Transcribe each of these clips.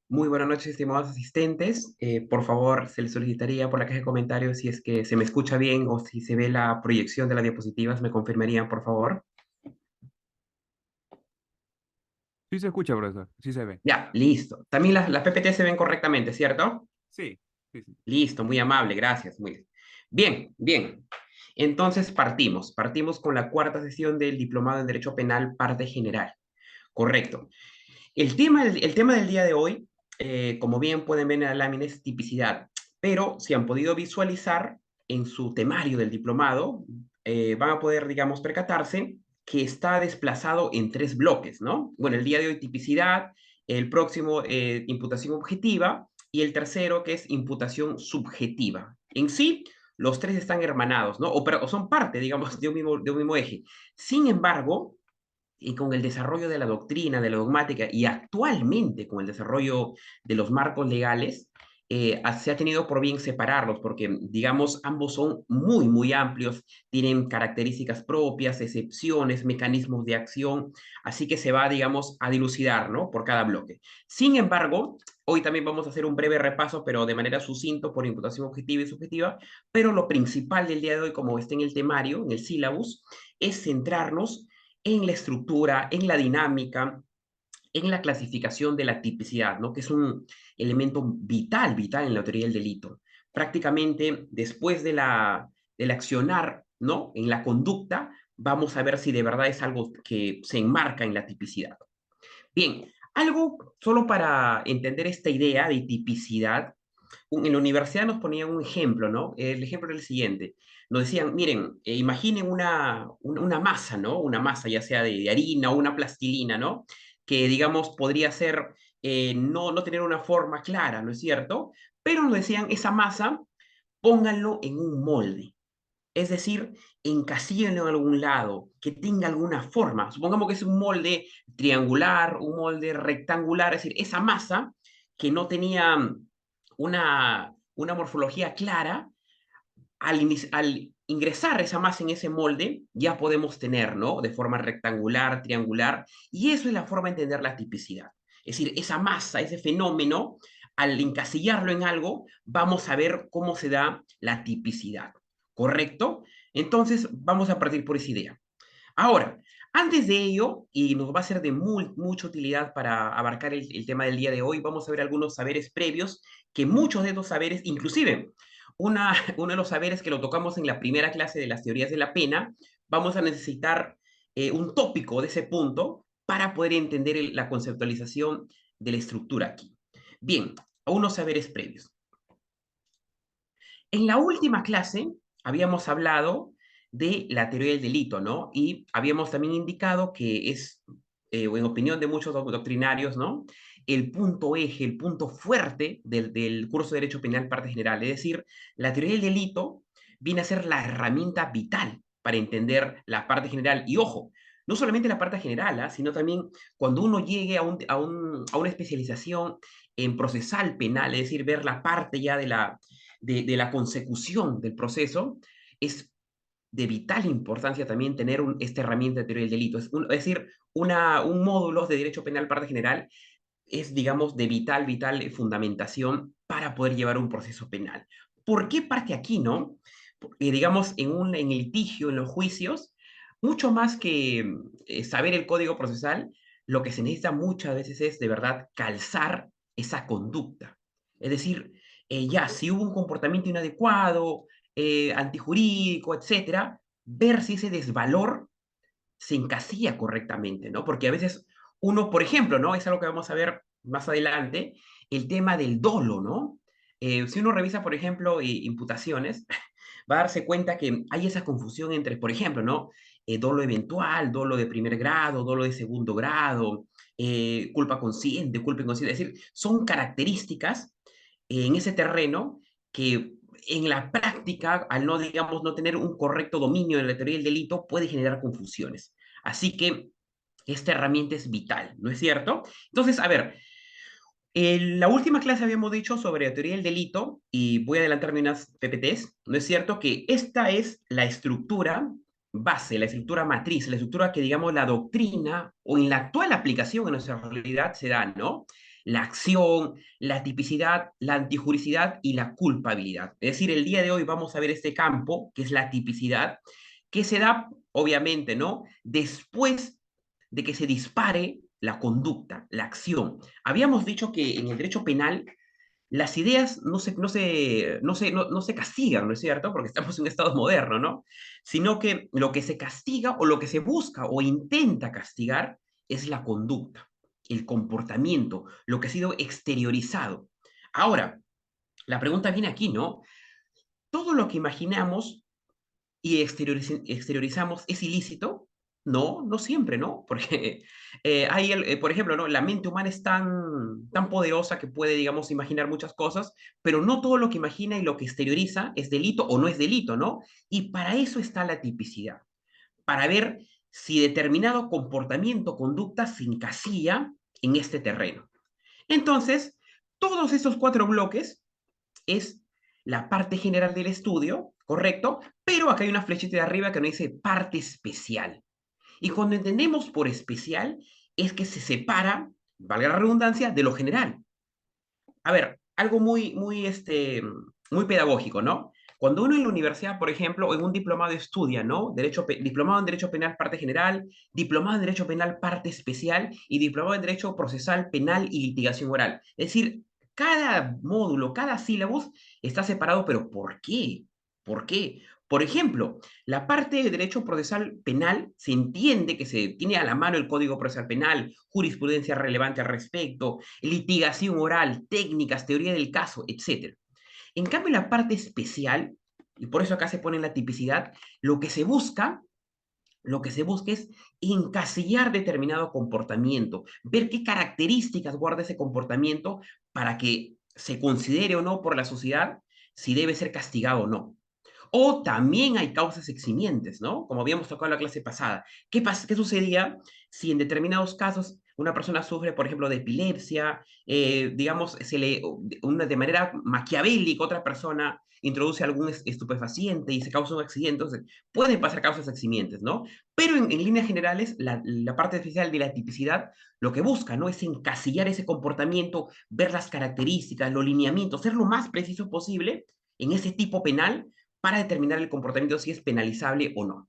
Muy buenas noches, estimados asistentes. Por favor, se les solicitaría por la caja de comentarios si es que se me escucha bien o si se ve la proyección de las diapositivas, me confirmarían, por favor. Sí se escucha, profesor. Sí se ve. Ya, listo. También las PPT se ven correctamente, ¿cierto? Sí, sí, sí. Listo, muy amable, gracias. Muy bien, bien. Entonces partimos con la cuarta sesión del Diplomado en Derecho Penal, parte general. Correcto. El tema del día de hoy, como bien pueden ver en la lámina, es tipicidad, pero si han podido visualizar en su temario del diplomado, van a poder, digamos, percatarse que está desplazado en tres bloques, ¿no? Bueno, el día de hoy tipicidad, el próximo imputación objetiva y el tercero que es imputación subjetiva. En sí, los tres están hermanados, ¿no? O son parte, digamos, de un mismo eje. Sin embargo, y con el desarrollo de la doctrina, de la dogmática y actualmente con el desarrollo de los marcos legales, se ha tenido por bien separarlos porque, digamos, ambos son muy, muy amplios, tienen características propias, excepciones, mecanismos de acción, así que se va, digamos, a dilucidar, ¿no? Por cada bloque. Sin embargo, hoy también vamos a hacer un breve repaso, pero de manera sucinto por imputación objetiva y subjetiva, pero lo principal del día de hoy, como está en el temario, en el sílabus, es centrarnos en la estructura, en la dinámica, en la clasificación de la tipicidad, ¿no? Que es un elemento vital, vital en la teoría del delito. Prácticamente después del accionar, ¿no? En la conducta, vamos a ver si de verdad es algo que se enmarca en la tipicidad. Bien, algo solo para entender esta idea de tipicidad, en la universidad nos ponían un ejemplo, ¿no? El ejemplo era el siguiente. Nos decían, miren, imaginen una masa, ¿no? Una masa ya sea de harina o una plastilina, ¿no? Que, digamos, podría ser, no tener una forma clara, ¿no es cierto? Pero nos decían, esa masa, pónganlo en un molde. Es decir, encasíllenlo en algún lado, que tenga alguna forma. Supongamos que es un molde triangular, un molde rectangular, es decir, esa masa que no tenía una morfología clara, al ingresar esa masa en ese molde, ya podemos tener, ¿no? De forma rectangular, triangular, y eso es la forma de entender la tipicidad. Es decir, esa masa, ese fenómeno, al encasillarlo en algo, vamos a ver cómo se da la tipicidad. ¿Correcto? Entonces, vamos a partir por esa idea. Ahora, antes de ello, y nos va a ser de mucha utilidad para abarcar el tema del día de hoy, vamos a ver algunos saberes previos, que muchos de estos saberes, inclusive uno de los saberes que lo tocamos en la primera clase de las teorías de la pena, vamos a necesitar un tópico de ese punto para poder entender la conceptualización de la estructura aquí. Bien, a unos saberes previos. En la última clase habíamos hablado de la teoría del delito, ¿no? Y habíamos también indicado que es, o en opinión de muchos doctrinarios, ¿no? El punto eje, el punto fuerte del curso de Derecho Penal parte general. Es decir, la teoría del delito viene a ser la herramienta vital para entender la parte general. Y ojo, no solamente la parte general, ¿ah? Sino también cuando uno llegue a una especialización en procesal penal, es decir, ver la parte ya de la consecución del proceso, es de vital importancia también tener esta herramienta de teoría del delito. Es decir, un módulo de derecho penal parte general es, digamos, de vital fundamentación para poder llevar un proceso penal. ¿Por qué parte aquí, no? Porque, digamos, en el litigio, en los juicios, mucho más que saber el código procesal, lo que se necesita muchas veces es, de verdad, calzar esa conducta. Es decir, ya, si hubo un comportamiento inadecuado, antijurídico, etcétera, ver si ese desvalor se encasilla correctamente, ¿no? Porque a veces uno, por ejemplo, ¿no? Es algo que vamos a ver más adelante, el tema del dolo, ¿no? Si uno revisa, por ejemplo, imputaciones, va a darse cuenta que hay esa confusión entre, por ejemplo, ¿no? Dolo eventual, dolo de primer grado, dolo de segundo grado, culpa inconsciente, es decir, son características en ese terreno que en la práctica, al no, digamos, no tener un correcto dominio de la teoría del delito, puede generar confusiones. Así que esta herramienta es vital, ¿no es cierto? Entonces, a ver, en la última clase habíamos dicho sobre la teoría del delito y voy a adelantarme unas PPTs, ¿no es cierto? Que esta es la estructura base, la estructura matriz, la estructura que, digamos, la doctrina o en la actual aplicación en nuestra realidad se da, ¿no? la acción, la tipicidad, la antijuricidad y la culpabilidad. Es decir, el día de hoy vamos a ver este campo, que es la tipicidad, que se da, obviamente, ¿no? Después de que se dispare la conducta, la acción. Habíamos dicho que en el derecho penal las ideas no se castigan, ¿no es cierto? Porque estamos en un estado moderno, ¿no? Sino que lo que se castiga o lo que se busca o intenta castigar es la conducta, el comportamiento, lo que ha sido exteriorizado. Ahora, la pregunta viene aquí, ¿no? Todo lo que imaginamos y exteriorizamos es ilícito. No, no siempre, ¿no? Porque por ejemplo, ¿no? La mente humana es tan poderosa que puede, digamos, imaginar muchas cosas, pero no todo lo que imagina y lo que exterioriza es delito o no es delito, ¿no? Y para eso está la tipicidad, para ver si determinado comportamiento, conducta se encasilla en este terreno. Entonces, todos estos cuatro bloques es la parte general del estudio, ¿correcto? Pero acá hay una flechita de arriba que nos dice parte especial. Y cuando entendemos por especial, es que se separa, valga la redundancia, de lo general. A ver, algo muy pedagógico, ¿no? Cuando uno en la universidad, por ejemplo, en un diplomado estudia, ¿no? Diplomado en Derecho Penal, parte general, diplomado en Derecho Penal, parte especial, y diplomado en Derecho Procesal, Penal y Litigación Oral. Es decir, cada módulo, cada sílabus está separado, pero ¿por qué? ¿Por qué? Por ejemplo, la parte de Derecho Procesal Penal se entiende que se tiene a la mano el Código Procesal Penal, jurisprudencia relevante al respecto, litigación oral, técnicas, teoría del caso, etcétera. En cambio, la parte especial, y por eso acá se pone la tipicidad, lo que se busca, lo que se busca es encasillar determinado comportamiento, ver qué características guarda ese comportamiento para que se considere o no por la sociedad si debe ser castigado o no. O también hay causas eximientes, ¿no? Como habíamos tocado en la clase pasada. ¿Qué sucedía si en determinados casos una persona sufre, por ejemplo, de epilepsia, digamos, de manera maquiavélica otra persona introduce algún estupefaciente y se causa un accidente? Entonces, pueden pasar causas eximientes, ¿no? Pero en líneas generales, la parte especial de la tipicidad lo que busca, ¿no? Es encasillar ese comportamiento, ver las características, los lineamientos, ser lo más preciso posible en ese tipo penal para determinar el comportamiento si es penalizable o no.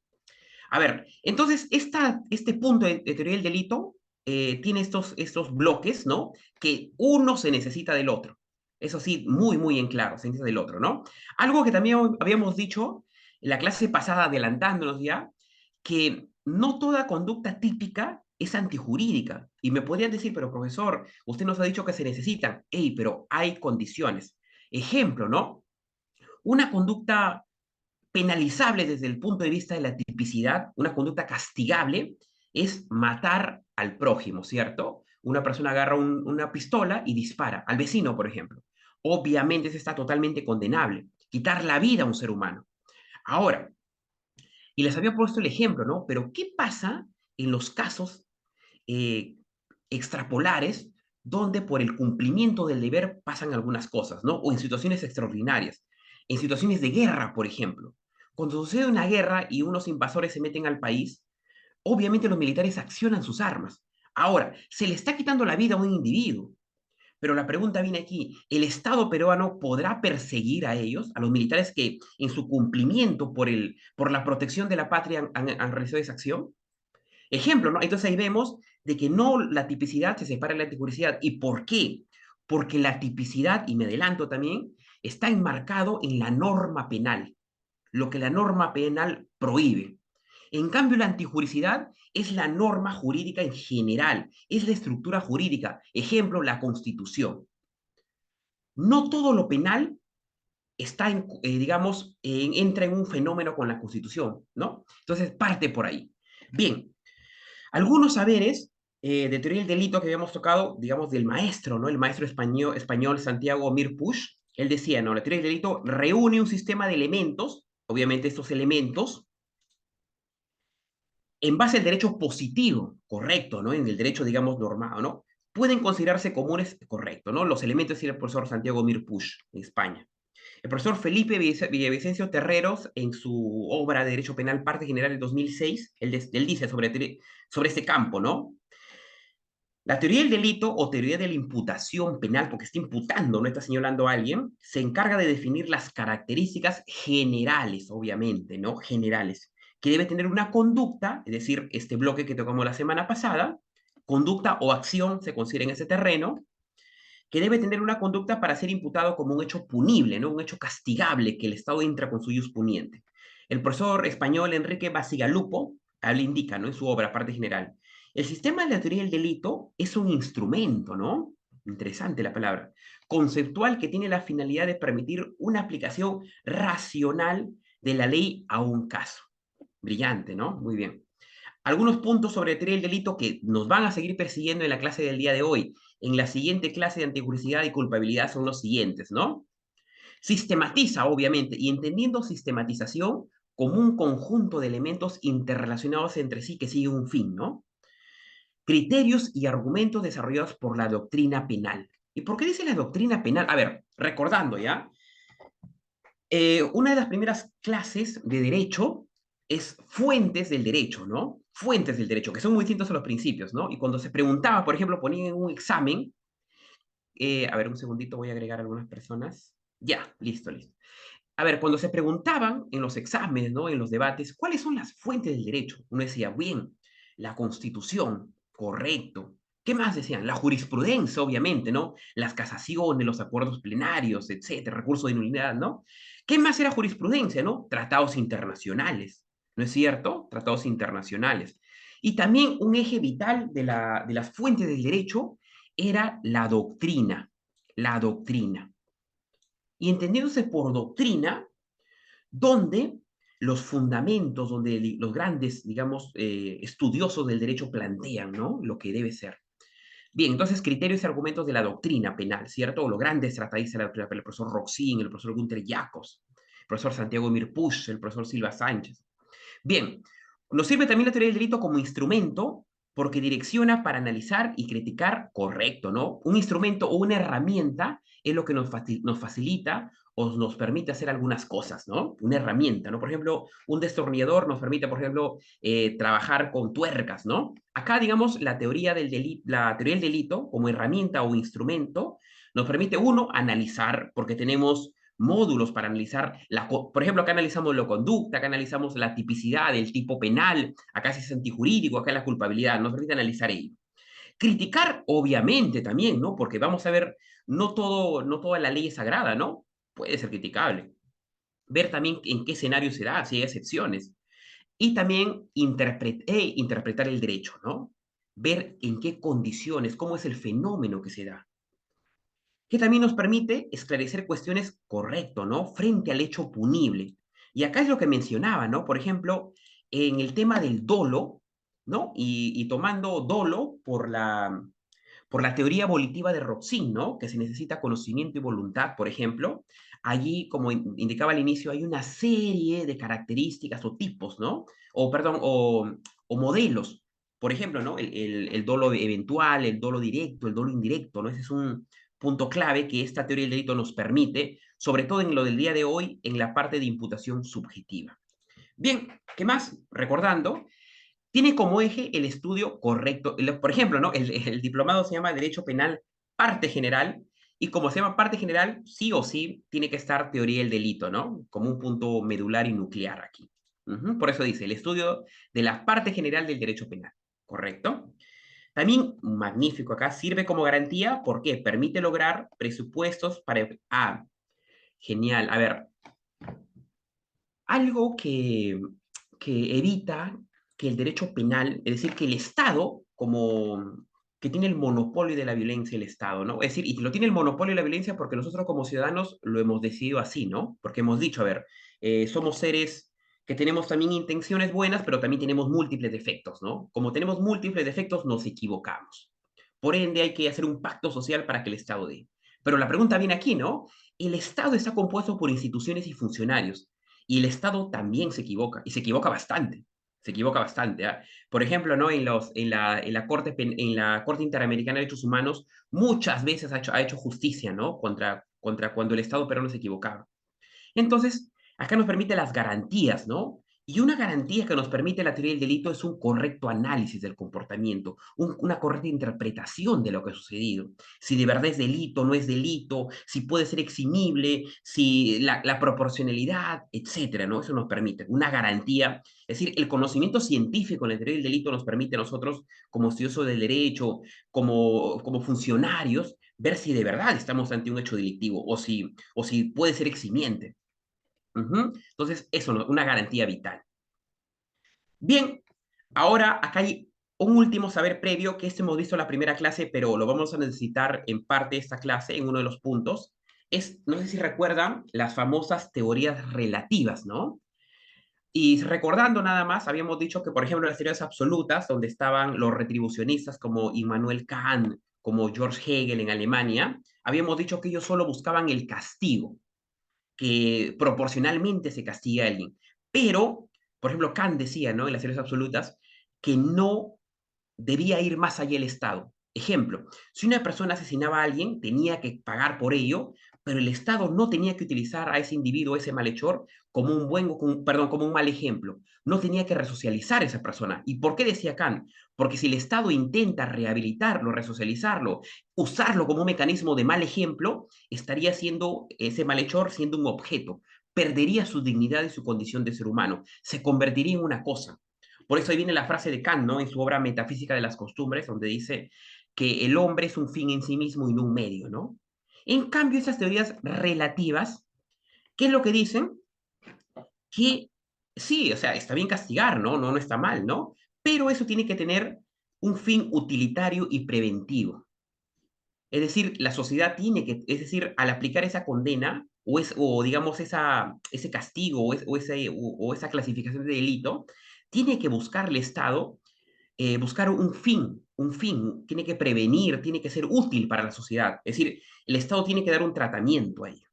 A ver, entonces, este punto de teoría del delito tiene estos bloques, ¿no? Que uno se necesita del otro. Eso sí, muy en claro, se necesita del otro, ¿no? Algo que también habíamos dicho en la clase pasada, adelantándonos ya, que no toda conducta típica es antijurídica. Y me podrían decir, pero profesor, usted nos ha dicho que se necesitan. Ey, pero hay condiciones. Ejemplo, ¿no? Una conducta penalizable desde el punto de vista de la tipicidad, una conducta castigable, es matar al prójimo, ¿cierto? Una persona agarra una pistola y dispara al vecino, por ejemplo. Obviamente eso está totalmente condenable, quitar la vida a un ser humano. Ahora, y les había puesto el ejemplo, ¿no? Pero ¿qué pasa en los casos eh, extrapolares donde por el cumplimiento del deber pasan algunas cosas, ¿no? O en situaciones extraordinarias, en situaciones de guerra, por ejemplo. Cuando sucede una guerra y unos invasores se meten al país, obviamente los militares accionan sus armas. Ahora, se le está quitando la vida a un individuo, pero la pregunta viene aquí, ¿el Estado peruano podrá perseguir a ellos, a los militares que en su cumplimiento por la protección de la patria han realizado esa acción? Ejemplo, ¿no? Entonces ahí vemos de que no la tipicidad se separa de la antijuridicial. ¿Y por qué? Porque la tipicidad, y me adelanto también, está enmarcado en la norma penal, lo que la norma penal prohíbe. En cambio, la antijuricidad es la norma jurídica en general, es la estructura jurídica. Ejemplo, la Constitución. No todo lo penal digamos, entra en un fenómeno con la Constitución, ¿no? Entonces, parte por ahí. Bien, algunos saberes de teoría del delito que habíamos tocado, digamos, del maestro, ¿no? El maestro español Santiago Mir Puig, él decía, ¿no? La teoría del delito reúne un sistema de elementos, obviamente estos elementos, en base al derecho positivo, correcto, ¿no? En el derecho, digamos, normado, ¿no? Pueden considerarse comunes, correcto, ¿no? Los elementos, decía el profesor Santiago Mir Puig, en España. El profesor Felipe Villavicencio Terreros, en su obra de Derecho Penal, parte general del 2006, él dice sobre este campo, ¿no? La teoría del delito o teoría de la imputación penal, porque está imputando, no está señalando a alguien, se encarga de definir las características generales, obviamente, ¿no? Generales, que debe tener una conducta, es decir, este bloque que tocamos la semana pasada, conducta o acción se considera en ese terreno, que debe tener una conducta para ser imputado como un hecho punible, ¿no? Un hecho castigable que el Estado entra con su ius puniente. El profesor español Enrique Basigalupo le indica, ¿no? En su obra, Parte General. El sistema de la teoría del delito es un instrumento, ¿no? Interesante la palabra. Conceptual que tiene la finalidad de permitir una aplicación racional de la ley a un caso. Brillante, ¿no? Muy bien. Algunos puntos sobre teoría del delito que nos van a seguir persiguiendo en la clase del día de hoy. En la siguiente clase de antijuricidad y culpabilidad son los siguientes, ¿no? Sistematiza, obviamente, y entendiendo sistematización como un conjunto de elementos interrelacionados entre sí que siguen un fin, ¿no? Criterios y argumentos desarrollados por la doctrina penal. ¿Y por qué dice la doctrina penal? A ver, recordando ya, una de las primeras clases de derecho es fuentes del derecho, ¿no? Fuentes del derecho, que son muy distintos a los principios, ¿no? Y cuando se preguntaba, por ejemplo, ponían en un examen, a ver, un segundito, voy a agregar a algunas personas. Ya, listo, listo. A ver, cuando se preguntaban en los exámenes, ¿no? En los debates, ¿cuáles son las fuentes del derecho? Uno decía, bien, la Constitución, correcto. ¿Qué más decían? La jurisprudencia, obviamente, ¿no? Las casaciones, los acuerdos plenarios, etcétera, recurso de nulidad, ¿no? ¿Qué más era jurisprudencia, no? Tratados internacionales, ¿no es cierto? Tratados internacionales. Y también un eje vital de las fuentes del derecho era la doctrina, la doctrina. Y entendiéndose por doctrina, donde los fundamentos, donde los grandes, digamos, estudiosos del derecho plantean, ¿no? Lo que debe ser. Bien, entonces, criterios y argumentos de la doctrina penal, ¿cierto? O los grandes tratadistas de la doctrina penal, el profesor Roxin, el profesor Gunther Jacobs, el profesor Santiago Mirpuch, el profesor Silva Sánchez. Bien, nos sirve también la teoría del delito como instrumento porque direcciona para analizar y criticar correcto, ¿no? Un instrumento o una herramienta es lo que nos facilita o nos permite hacer algunas cosas, ¿no? Una herramienta, ¿no? Por ejemplo, un destornillador nos permite, por ejemplo, trabajar con tuercas, ¿no? Acá, digamos, la teoría del delito como herramienta o instrumento nos permite, uno, analizar, porque tenemos módulos para analizar, por ejemplo, acá analizamos la conducta, acá analizamos la tipicidad del tipo penal, acá si es antijurídico, acá la culpabilidad, nos permite analizar ello. Criticar, obviamente, también, ¿no? Porque vamos a ver, no toda la ley es sagrada, ¿no? Puede ser criticable. Ver también en qué escenario se da, si hay excepciones. Y también interpretar el derecho, ¿no? Ver en qué condiciones, cómo es el fenómeno que se da que también nos permite esclarecer cuestiones correcto, ¿no? Frente al hecho punible. Y acá es lo que mencionaba, ¿no? Por ejemplo, en el tema del dolo, ¿no? Y tomando dolo por la teoría volitiva de Roxin, ¿no? Que se necesita conocimiento y voluntad, por ejemplo. Allí, como indicaba al inicio, hay una serie de características o tipos, ¿no? O, perdón, o modelos. Por ejemplo, ¿no? El dolo eventual, el dolo directo, el dolo indirecto, ¿no? Ese es un punto clave que esta teoría del delito nos permite, sobre todo en lo del día de hoy, en la parte de imputación subjetiva. Bien, ¿qué más? Recordando, tiene como eje el estudio correcto. Por ejemplo, ¿no? El diplomado se llama Derecho Penal Parte General, y como se llama parte general, sí o sí tiene que estar teoría del delito, ¿no? Como un punto medular y nuclear aquí. Por eso dice, el estudio de la parte general del derecho penal, ¿correcto? También, magnífico acá, sirve como garantía porque permite lograr presupuestos para... Ah, genial. A ver, algo que evita que el derecho penal, es decir, que el Estado, como que tiene el monopolio de la violencia, el Estado, ¿no? Es decir, y lo tiene el monopolio de la violencia porque nosotros como ciudadanos lo hemos decidido así, ¿no? Porque hemos dicho, a ver, somos seres que tenemos también intenciones buenas, pero también tenemos múltiples defectos, ¿no? Como tenemos múltiples defectos, nos equivocamos. Por ende, hay que hacer un pacto social para que el Estado dé. Pero la pregunta viene aquí, ¿no? El Estado está compuesto por instituciones y funcionarios y el Estado también se equivoca, y se equivoca bastante. Se equivoca bastante. ¿Ah? Por ejemplo, ¿no? En la Corte Interamericana de Derechos Humanos, muchas veces ha hecho justicia, ¿no? Contra cuando el Estado peruano se equivocaba. Entonces, acá nos permite las garantías, ¿no? Y una garantía que nos permite la teoría del delito es un correcto análisis del comportamiento, una correcta interpretación de lo que ha sucedido. Si de verdad es delito, no es delito, si puede ser eximible, si la proporcionalidad, etcétera, ¿no? Eso nos permite una garantía. Es decir, el conocimiento científico en la teoría del delito nos permite a nosotros, como estudiosos del derecho, como funcionarios, ver si de verdad estamos ante un hecho delictivo o si puede ser eximiente. Entonces, eso, ¿no? Una garantía vital. Bien, ahora acá hay un último saber previo que hemos visto en la primera clase, pero lo vamos a necesitar en parte esta clase, en uno de los puntos. Es, no sé si recuerdan, las famosas teorías relativas, ¿no? Y recordando nada más, habíamos dicho que, por ejemplo, las teorías absolutas, donde estaban los retribucionistas como Immanuel Kant, como George Hegel en Alemania, habíamos dicho que ellos solo buscaban el castigo, que proporcionalmente se castiga a alguien. Pero, por ejemplo, Kant decía, ¿no? En las teorías absolutas, que no debía ir más allá el Estado. Ejemplo, si una persona asesinaba a alguien, tenía que pagar por ello, pero el Estado no tenía que utilizar a ese individuo, ese malhechor, como un perdón, como un mal ejemplo. No tenía que resocializar a esa persona. ¿Y por qué decía Kant? Porque si el Estado intenta rehabilitarlo, resocializarlo, usarlo como un mecanismo de mal ejemplo, estaría siendo ese malhechor siendo un objeto. Perdería su dignidad y su condición de ser humano. Se convertiría en una cosa. Por eso ahí viene la frase de Kant, ¿no? En su obra Metafísica de las Costumbres, donde dice que el hombre es un fin en sí mismo y no un medio, ¿no? En cambio, esas teorías relativas, ¿qué es lo que dicen? Que sí, o sea, está bien castigar, ¿no? No está mal, ¿no? Pero eso tiene que tener un fin utilitario y preventivo. Es decir, la sociedad tiene que, es decir, al aplicar esa condena o digamos ese castigo o esa clasificación de delito, tiene que buscar el Estado buscar un fin, tiene que prevenir, tiene que ser útil para la sociedad. Es decir, el Estado tiene que dar un tratamiento a ello.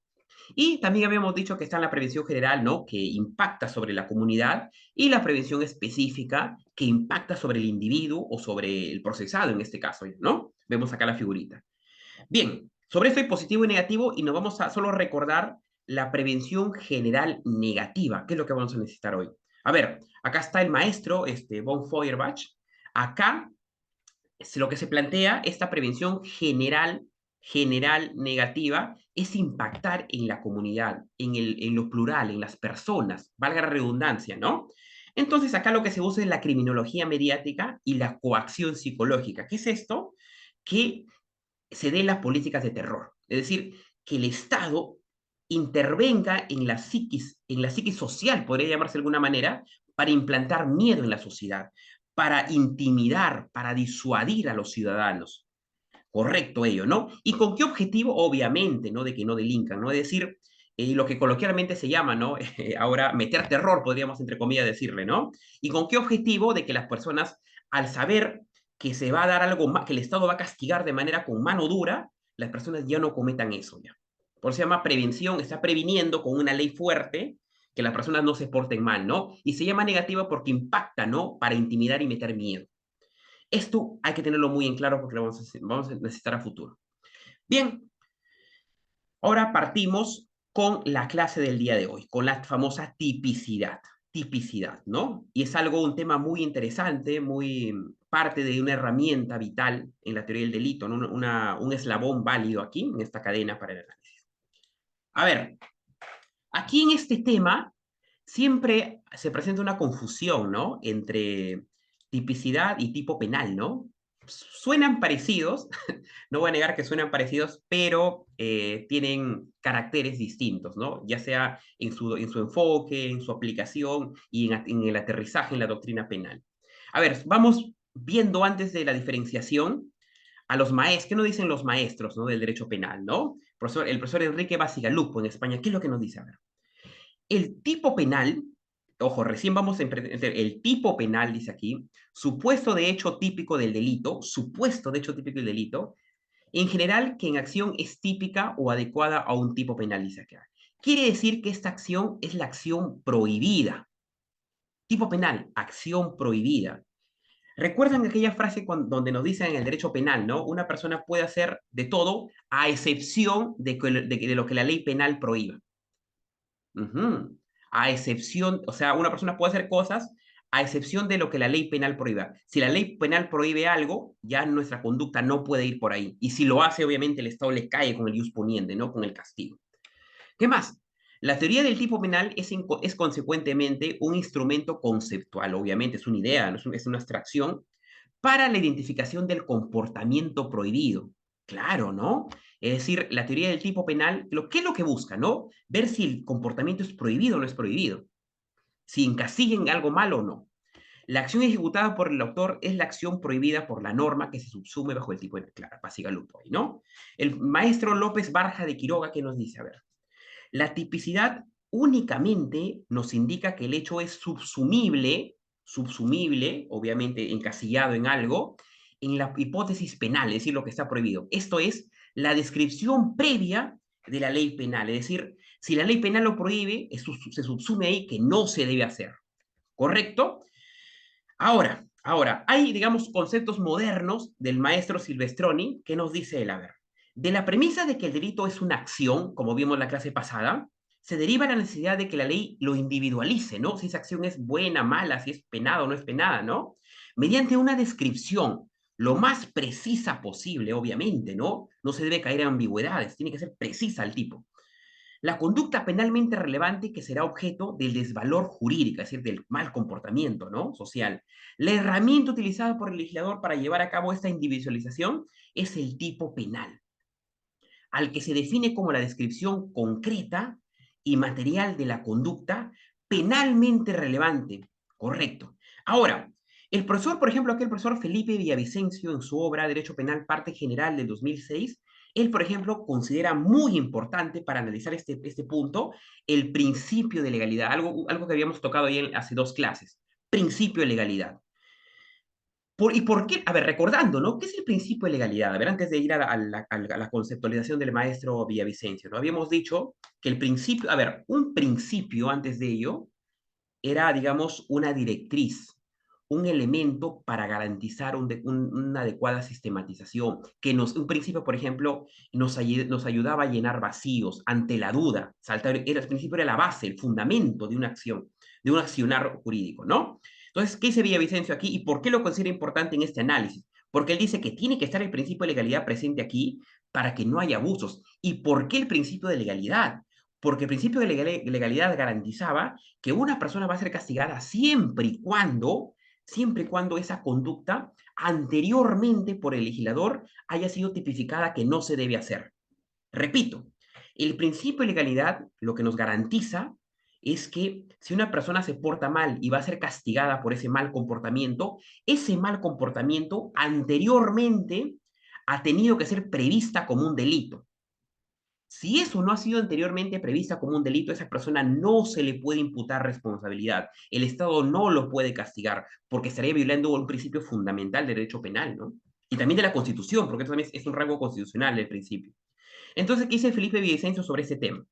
Y también habíamos dicho que está la prevención general, ¿no? Que impacta sobre la comunidad y la prevención específica que impacta sobre el individuo o sobre el procesado en este caso, ¿no? Vemos acá la figurita. Bien, sobre esto hay positivo y negativo y nos vamos a solo recordar la prevención general negativa, que es lo que vamos a necesitar hoy. A ver, acá está el maestro, von Feuerbach. Acá lo que se plantea, esta prevención general negativa, es impactar en la comunidad, en lo plural, en las personas, valga la redundancia, ¿no? Entonces acá lo que se usa es la criminología mediática y la coacción psicológica. ¿Qué es esto? Que se den las políticas de terror. Es decir, que el Estado intervenga en la psiquis social, podría llamarse de alguna manera, para implantar miedo en la sociedad, para intimidar, para disuadir a los ciudadanos. Correcto ello, ¿no? ¿Y con qué objetivo? Obviamente, ¿no? De que no delincan, ¿no? Es decir, lo que coloquialmente se llama, ¿no? Ahora, meter terror, podríamos entre comillas decirle, ¿no? ¿Y con qué objetivo? De que las personas, al saber que se va a dar algo más, que el Estado va a castigar de manera con mano dura, las personas ya no cometan eso, ya. Por eso se llama prevención, está previniendo con una ley fuerte que las personas no se porten mal, ¿no? Y se llama negativa porque impacta, ¿no? Para intimidar y meter miedo. Esto hay que tenerlo muy en claro porque lo vamos a necesitar a futuro. Bien, ahora partimos con la clase del día de hoy, con la famosa tipicidad. Tipicidad, ¿no? Y es algo, un tema muy interesante, muy parte de una herramienta vital en la teoría del delito, ¿no? Un eslabón válido aquí en esta cadena para el análisis. A ver, aquí en este tema siempre se presenta una confusión, ¿no? Entre tipicidad y tipo penal, ¿no? Suenan parecidos, no voy a negar que suenan parecidos, pero tienen caracteres distintos, ¿no? Ya sea en su enfoque, en su aplicación y en el aterrizaje en la doctrina penal. A ver, vamos viendo antes de la diferenciación a los maestros, ¿qué nos dicen los maestros, ¿no? Del derecho penal, ¿no? El profesor Enrique Basigalupo en España, ¿qué es lo que nos dice? A ver, el tipo penal, ojo, recién vamos a entender, el tipo penal, dice aquí, supuesto de hecho típico del delito, supuesto de hecho típico del delito, en general que en acción es típica o adecuada a un tipo penal, dice acá. Quiere decir que esta acción es la acción prohibida. Tipo penal, acción prohibida. ¿Recuerdan aquella frase donde nos dicen en el derecho penal, ¿no? Una persona puede hacer de todo a excepción de lo que la ley penal prohíba. Ujú. a excepción, o sea, una persona puede hacer cosas a excepción de lo que la ley penal prohíba. Si la ley penal prohíbe algo, ya nuestra conducta no puede ir por ahí. Y si lo hace, obviamente el Estado le cae con el ius poniente, ¿no? Con el castigo. ¿Qué más? La teoría del tipo penal es consecuentemente un instrumento conceptual, obviamente, es una idea, ¿no? Es una abstracción para la identificación del comportamiento prohibido. Claro, ¿no? Es decir, la teoría del tipo penal, ¿qué es lo que busca, no? Ver si el comportamiento es prohibido o no es prohibido, si encasillen algo malo o no. La acción ejecutada por el autor es la acción prohibida por la norma que se subsume bajo el tipo de... Claro, Pasigalupo, ¿no? El maestro López Barja de Quiroga, ¿qué nos dice? A ver, la tipicidad únicamente nos indica que el hecho es subsumible, obviamente encasillado en algo, en la hipótesis penal, es decir, lo que está prohibido. Esto es la descripción previa de la ley penal, es decir, si la ley penal lo prohíbe, se subsume ahí que no se debe hacer. ¿Correcto? Ahora, hay, digamos, conceptos modernos del maestro Silvestroni que nos dice él, a ver, de la premisa de que el delito es una acción, como vimos en la clase pasada, se deriva la necesidad de que la ley lo individualice, ¿no? Si esa acción es buena, mala, si es penada o no es penada, ¿no? Mediante una descripción lo más precisa posible, obviamente, ¿no? No se debe caer en ambigüedades, tiene que ser precisa el tipo. La conducta penalmente relevante que será objeto del desvalor jurídico, es decir, del mal comportamiento, ¿no? Social. La herramienta utilizada por el legislador para llevar a cabo esta individualización es el tipo penal, al que se define como la descripción concreta y material de la conducta penalmente relevante. Correcto. Ahora, el profesor, por ejemplo, aquel profesor Felipe Villavicencio, en su obra Derecho Penal, parte general del 2006, él, por ejemplo, considera muy importante para analizar este punto el principio de legalidad, algo que habíamos tocado ahí hace dos clases, principio de legalidad. ¿Y por qué? A ver, recordando, ¿no? ¿Qué es el principio de legalidad? A ver, antes de ir a la conceptualización del maestro Villavicencio, ¿no? Habíamos dicho que el principio, a ver, un principio antes de ello era, digamos, una directriz, un elemento para garantizar una adecuada sistematización, un principio, por ejemplo, nos ayudaba a llenar vacíos ante la duda. El principio era la base, el fundamento de una acción, de un accionar jurídico, ¿no? Entonces, ¿qué dice Villavicencio aquí y por qué lo considera importante en este análisis? Porque él dice que tiene que estar el principio de legalidad presente aquí para que no haya abusos. ¿Y por qué el principio de legalidad? Porque el principio de legalidad garantizaba que una persona va a ser castigada siempre y cuando esa conducta anteriormente por el legislador haya sido tipificada que no se debe hacer. Repito, el principio de legalidad lo que nos garantiza es que si una persona se porta mal y va a ser castigada por ese mal comportamiento anteriormente ha tenido que ser prevista como un delito. Si eso no ha sido anteriormente prevista como un delito, a esa persona no se le puede imputar responsabilidad. El Estado no lo puede castigar porque estaría violando un principio fundamental del derecho penal, ¿no? Y también de la Constitución, porque eso también es un rango constitucional el principio. Entonces, ¿qué dice Felipe Villavicencio sobre ese tema?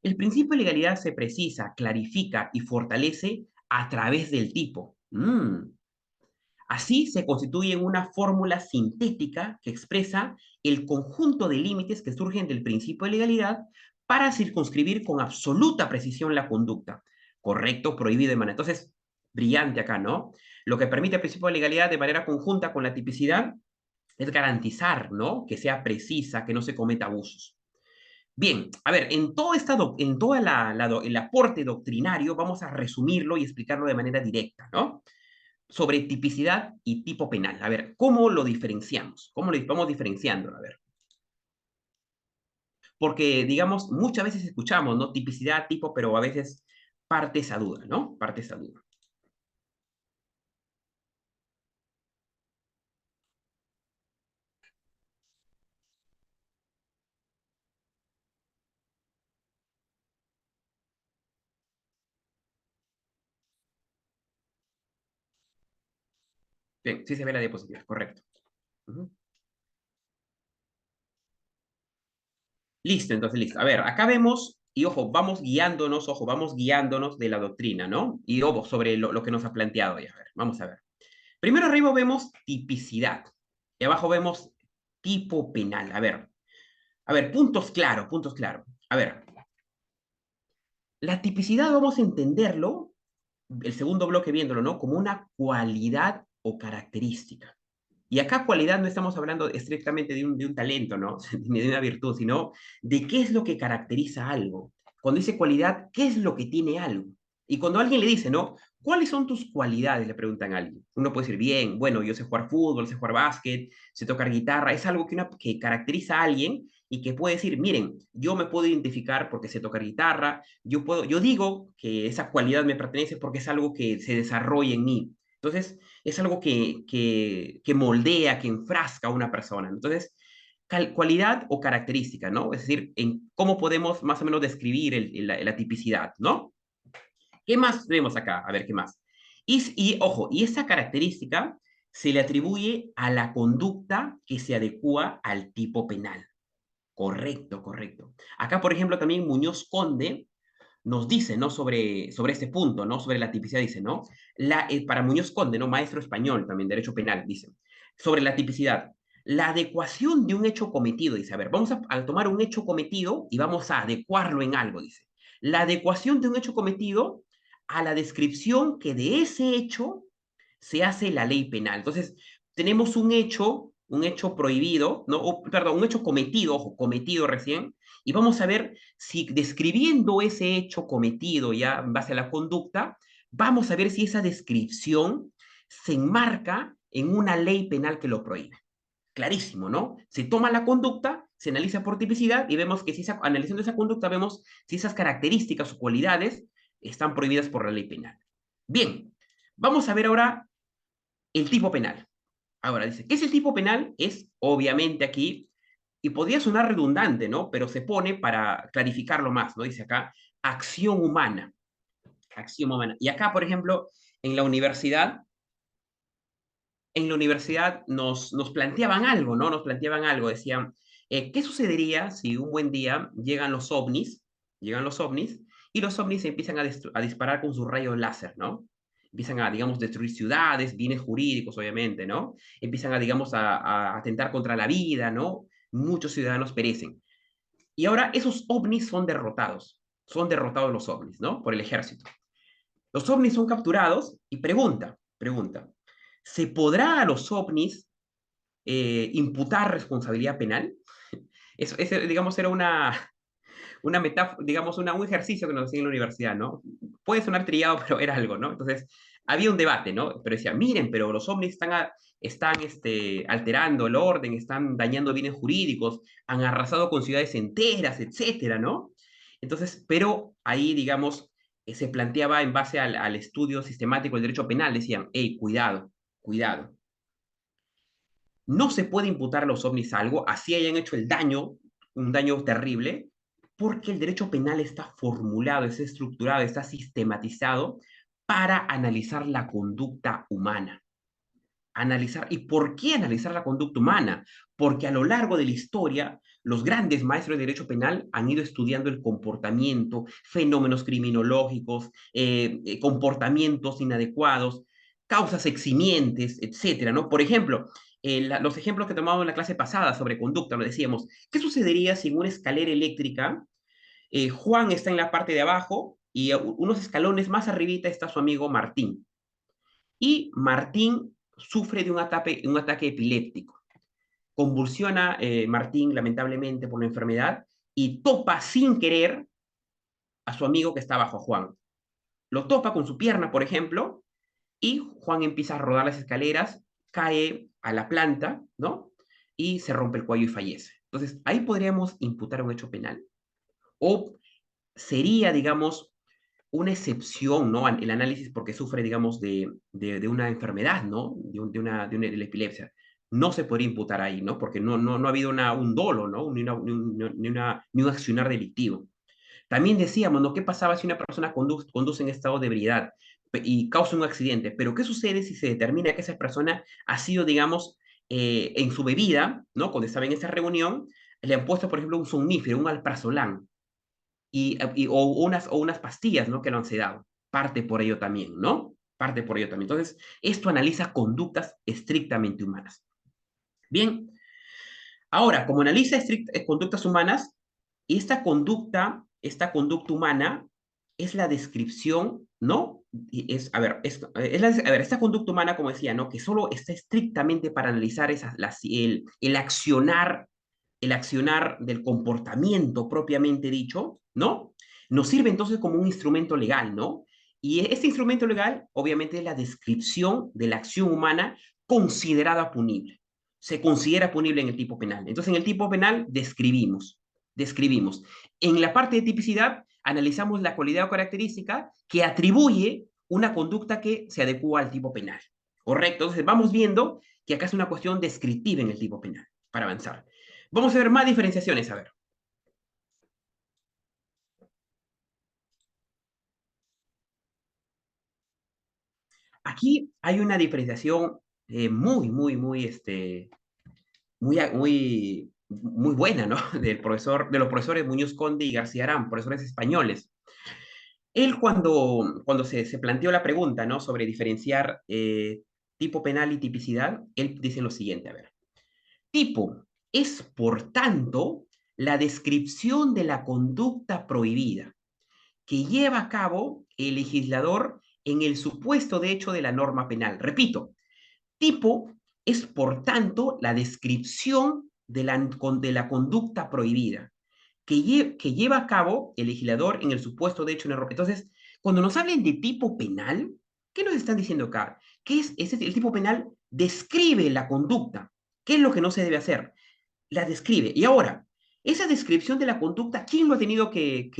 El principio de legalidad se precisa, clarifica y fortalece a través del tipo. Así se constituye una fórmula sintética que expresa el conjunto de límites que surgen del principio de legalidad para circunscribir con absoluta precisión la conducta. Correcto, prohibido, de manera. Entonces, brillante acá, ¿no? Lo que permite el principio de legalidad de manera conjunta con la tipicidad es garantizar, ¿no? Que sea precisa, que no se cometa abusos. Bien, a ver, en todo el aporte doctrinario vamos a resumirlo y explicarlo de manera directa, ¿no? Sobre tipicidad y tipo penal. A ver, ¿cómo lo diferenciamos? ¿Cómo lo vamos diferenciando? A ver. Porque, digamos, muchas veces escuchamos, ¿no? Tipicidad, tipo, pero a veces parte esa duda, ¿no? Parte esa duda. Bien, sí se ve la diapositiva, correcto. Ujú. Listo, entonces listo. A ver, acá vemos, y ojo, vamos guiándonos de la doctrina, ¿no? Y ojo, sobre lo que nos ha planteado ya. A ver, vamos a ver. Primero arriba vemos tipicidad. Y abajo vemos tipo penal. A ver, puntos claros, puntos claros. A ver, La tipicidad vamos a entenderlo, el segundo bloque viéndolo, ¿no? Como una cualidad o característica. Y acá cualidad no estamos hablando estrictamente de un talento, ¿no? Ni de una virtud, sino de qué es lo que caracteriza algo. Cuando dice cualidad, ¿qué es lo que tiene algo? Y cuando alguien le dice, ¿no? ¿Cuáles son tus cualidades? Le preguntan a alguien. Uno puede decir, bien, bueno, yo sé jugar fútbol, sé jugar básquet, sé tocar guitarra. Es algo que caracteriza a alguien y que puede decir, miren, yo me puedo identificar porque sé tocar guitarra, yo digo que esa cualidad me pertenece porque es algo que se desarrolla en mí. Entonces, es algo que moldea, que enfrasca a una persona. Entonces, cualidad o característica, ¿no? Es decir, en cómo podemos más o menos describir la tipicidad, ¿no? ¿Qué más vemos acá? A ver, ¿qué más? Ojo, y esa característica se le atribuye a la conducta que se adecua al tipo penal. Correcto, correcto. Acá, por ejemplo, también Muñoz Conde nos dice, ¿no? Sobre este punto, ¿no? Sobre la tipicidad, dice, ¿no? Para Muñoz Conde, ¿no? Maestro español, también derecho penal, dice, sobre la tipicidad. La adecuación de un hecho cometido, dice, a ver, vamos a tomar un hecho cometido y vamos a adecuarlo en algo, dice. La adecuación de un hecho cometido a la descripción que de ese hecho se hace la ley penal. Entonces, tenemos un hecho prohibido, ¿no? Perdón, un hecho cometido, ojo, cometido recién, y vamos a ver si describiendo ese hecho cometido ya en base a la conducta, vamos a ver si esa descripción se enmarca en una ley penal que lo prohíbe. Clarísimo, ¿no? Se toma la conducta, se analiza por tipicidad y vemos que si analizando esa conducta vemos si esas características o cualidades están prohibidas por la ley penal. Bien, vamos a ver ahora el tipo penal. Ahora dice, ¿qué es el tipo penal? Es obviamente aquí, y podría sonar redundante, ¿no? Pero se pone para clarificarlo más, ¿no? Dice acá, acción humana, acción humana. Y acá, por ejemplo, en la universidad, nos planteaban algo, ¿no? Nos planteaban algo, decían, ¿qué sucedería si un buen día llegan los ovnis, y los ovnis empiezan a disparar con sus rayos láser, ¿no? Empiezan a, digamos, destruir ciudades, bienes jurídicos, obviamente, ¿no? Empiezan a, digamos, a atentar contra la vida, ¿no? Muchos ciudadanos perecen. Y ahora esos ovnis son derrotados los ovnis, ¿no? Por el ejército. Los ovnis son capturados y pregunta, ¿se podrá a los ovnis imputar responsabilidad penal? Eso, ese, digamos, era una metáfora, digamos, un ejercicio que nos hacían en la universidad, ¿no? Puede sonar trillado, pero era algo, ¿no? Entonces, había un debate, ¿no? Pero decía, miren, pero los ovnis están alterando el orden, están dañando bienes jurídicos, han arrasado con ciudades enteras, etcétera, ¿no? Entonces, pero ahí, digamos, se planteaba en base al estudio sistemático del derecho penal, decían, hey, cuidado, cuidado. No se puede imputar a los ovnis algo, así hayan hecho el daño, un daño terrible, porque el derecho penal está formulado, está estructurado, está sistematizado para analizar la conducta humana. Analizar, ¿y por qué analizar la conducta humana? Porque a lo largo de la historia, los grandes maestros de derecho penal han ido estudiando el comportamiento, fenómenos criminológicos, comportamientos inadecuados, causas eximientes, etcétera, ¿no? Por ejemplo, los ejemplos que tomamos en la clase pasada sobre conducta, lo decíamos, ¿qué sucedería si en una escalera eléctrica Juan está en la parte de abajo y unos escalones más arribita está su amigo Martín? Y Martín sufre de un ataque epiléptico. Convulsiona Martín lamentablemente por la enfermedad y topa sin querer a su amigo que está bajo Juan. Lo topa con su pierna, por ejemplo, y Juan empieza a rodar las escaleras, cae a la planta, ¿no? Y se rompe el cuello y fallece. Entonces, ahí podríamos imputar un hecho penal. O sería, digamos, una excepción, ¿no? El análisis porque sufre, digamos, de una enfermedad, ¿no? De la epilepsia. No se podría imputar ahí, ¿no? Porque no ha habido un dolo, ¿no? Ni un accionar delictivo. También decíamos, ¿no? ¿Qué pasaba si una persona conduce en estado de ebriedad y causa un accidente? Pero ¿qué sucede si se determina que esa persona ha sido, digamos, en su bebida, ¿no? Cuando estaba en esa reunión, le han puesto, por ejemplo, un somnífero, un alprazolam, o unas pastillas, ¿no? Que lo han sedado. Parte por ello también, ¿no? Parte por ello también. Entonces, esto analiza conductas estrictamente humanas. Bien, ahora, como analiza conductas humanas, esta conducta humana es la descripción, ¿no? A ver, a ver, esta conducta humana, como decía, ¿no? Que solo está estrictamente para analizar el accionar del comportamiento propiamente dicho, ¿no? Nos sirve entonces como un instrumento legal, ¿no? Y este instrumento legal, obviamente, es la descripción de la acción humana considerada punible. Se considera punible en el tipo penal. Entonces, en el tipo penal describimos. En la parte de tipicidad, analizamos la cualidad o característica que atribuye una conducta que se adecua al tipo penal. ¿Correcto? Entonces, vamos viendo que acá es una cuestión descriptiva en el tipo penal, para avanzar. Vamos a ver más diferenciaciones, a ver. Aquí hay una diferenciación muy buena, ¿no? De los profesores Muñoz Conde y García Arán, profesores españoles. Él cuando se planteó la pregunta, ¿no? Sobre diferenciar tipo penal y tipicidad, él dice lo siguiente, a ver. Tipo es, por tanto, la descripción de la conducta prohibida que lleva a cabo el legislador en el supuesto de hecho de la norma penal. Repito, tipo es, por tanto, la descripción de la conducta prohibida que lleva a cabo el legislador en el supuesto de hecho de la norma. Entonces, cuando nos hablen de tipo penal, ¿qué nos están diciendo acá? ¿Qué es el tipo penal? Describe la conducta. ¿Qué es lo que no se debe hacer? La describe. Y ahora, esa descripción de la conducta, ¿quién lo ha tenido que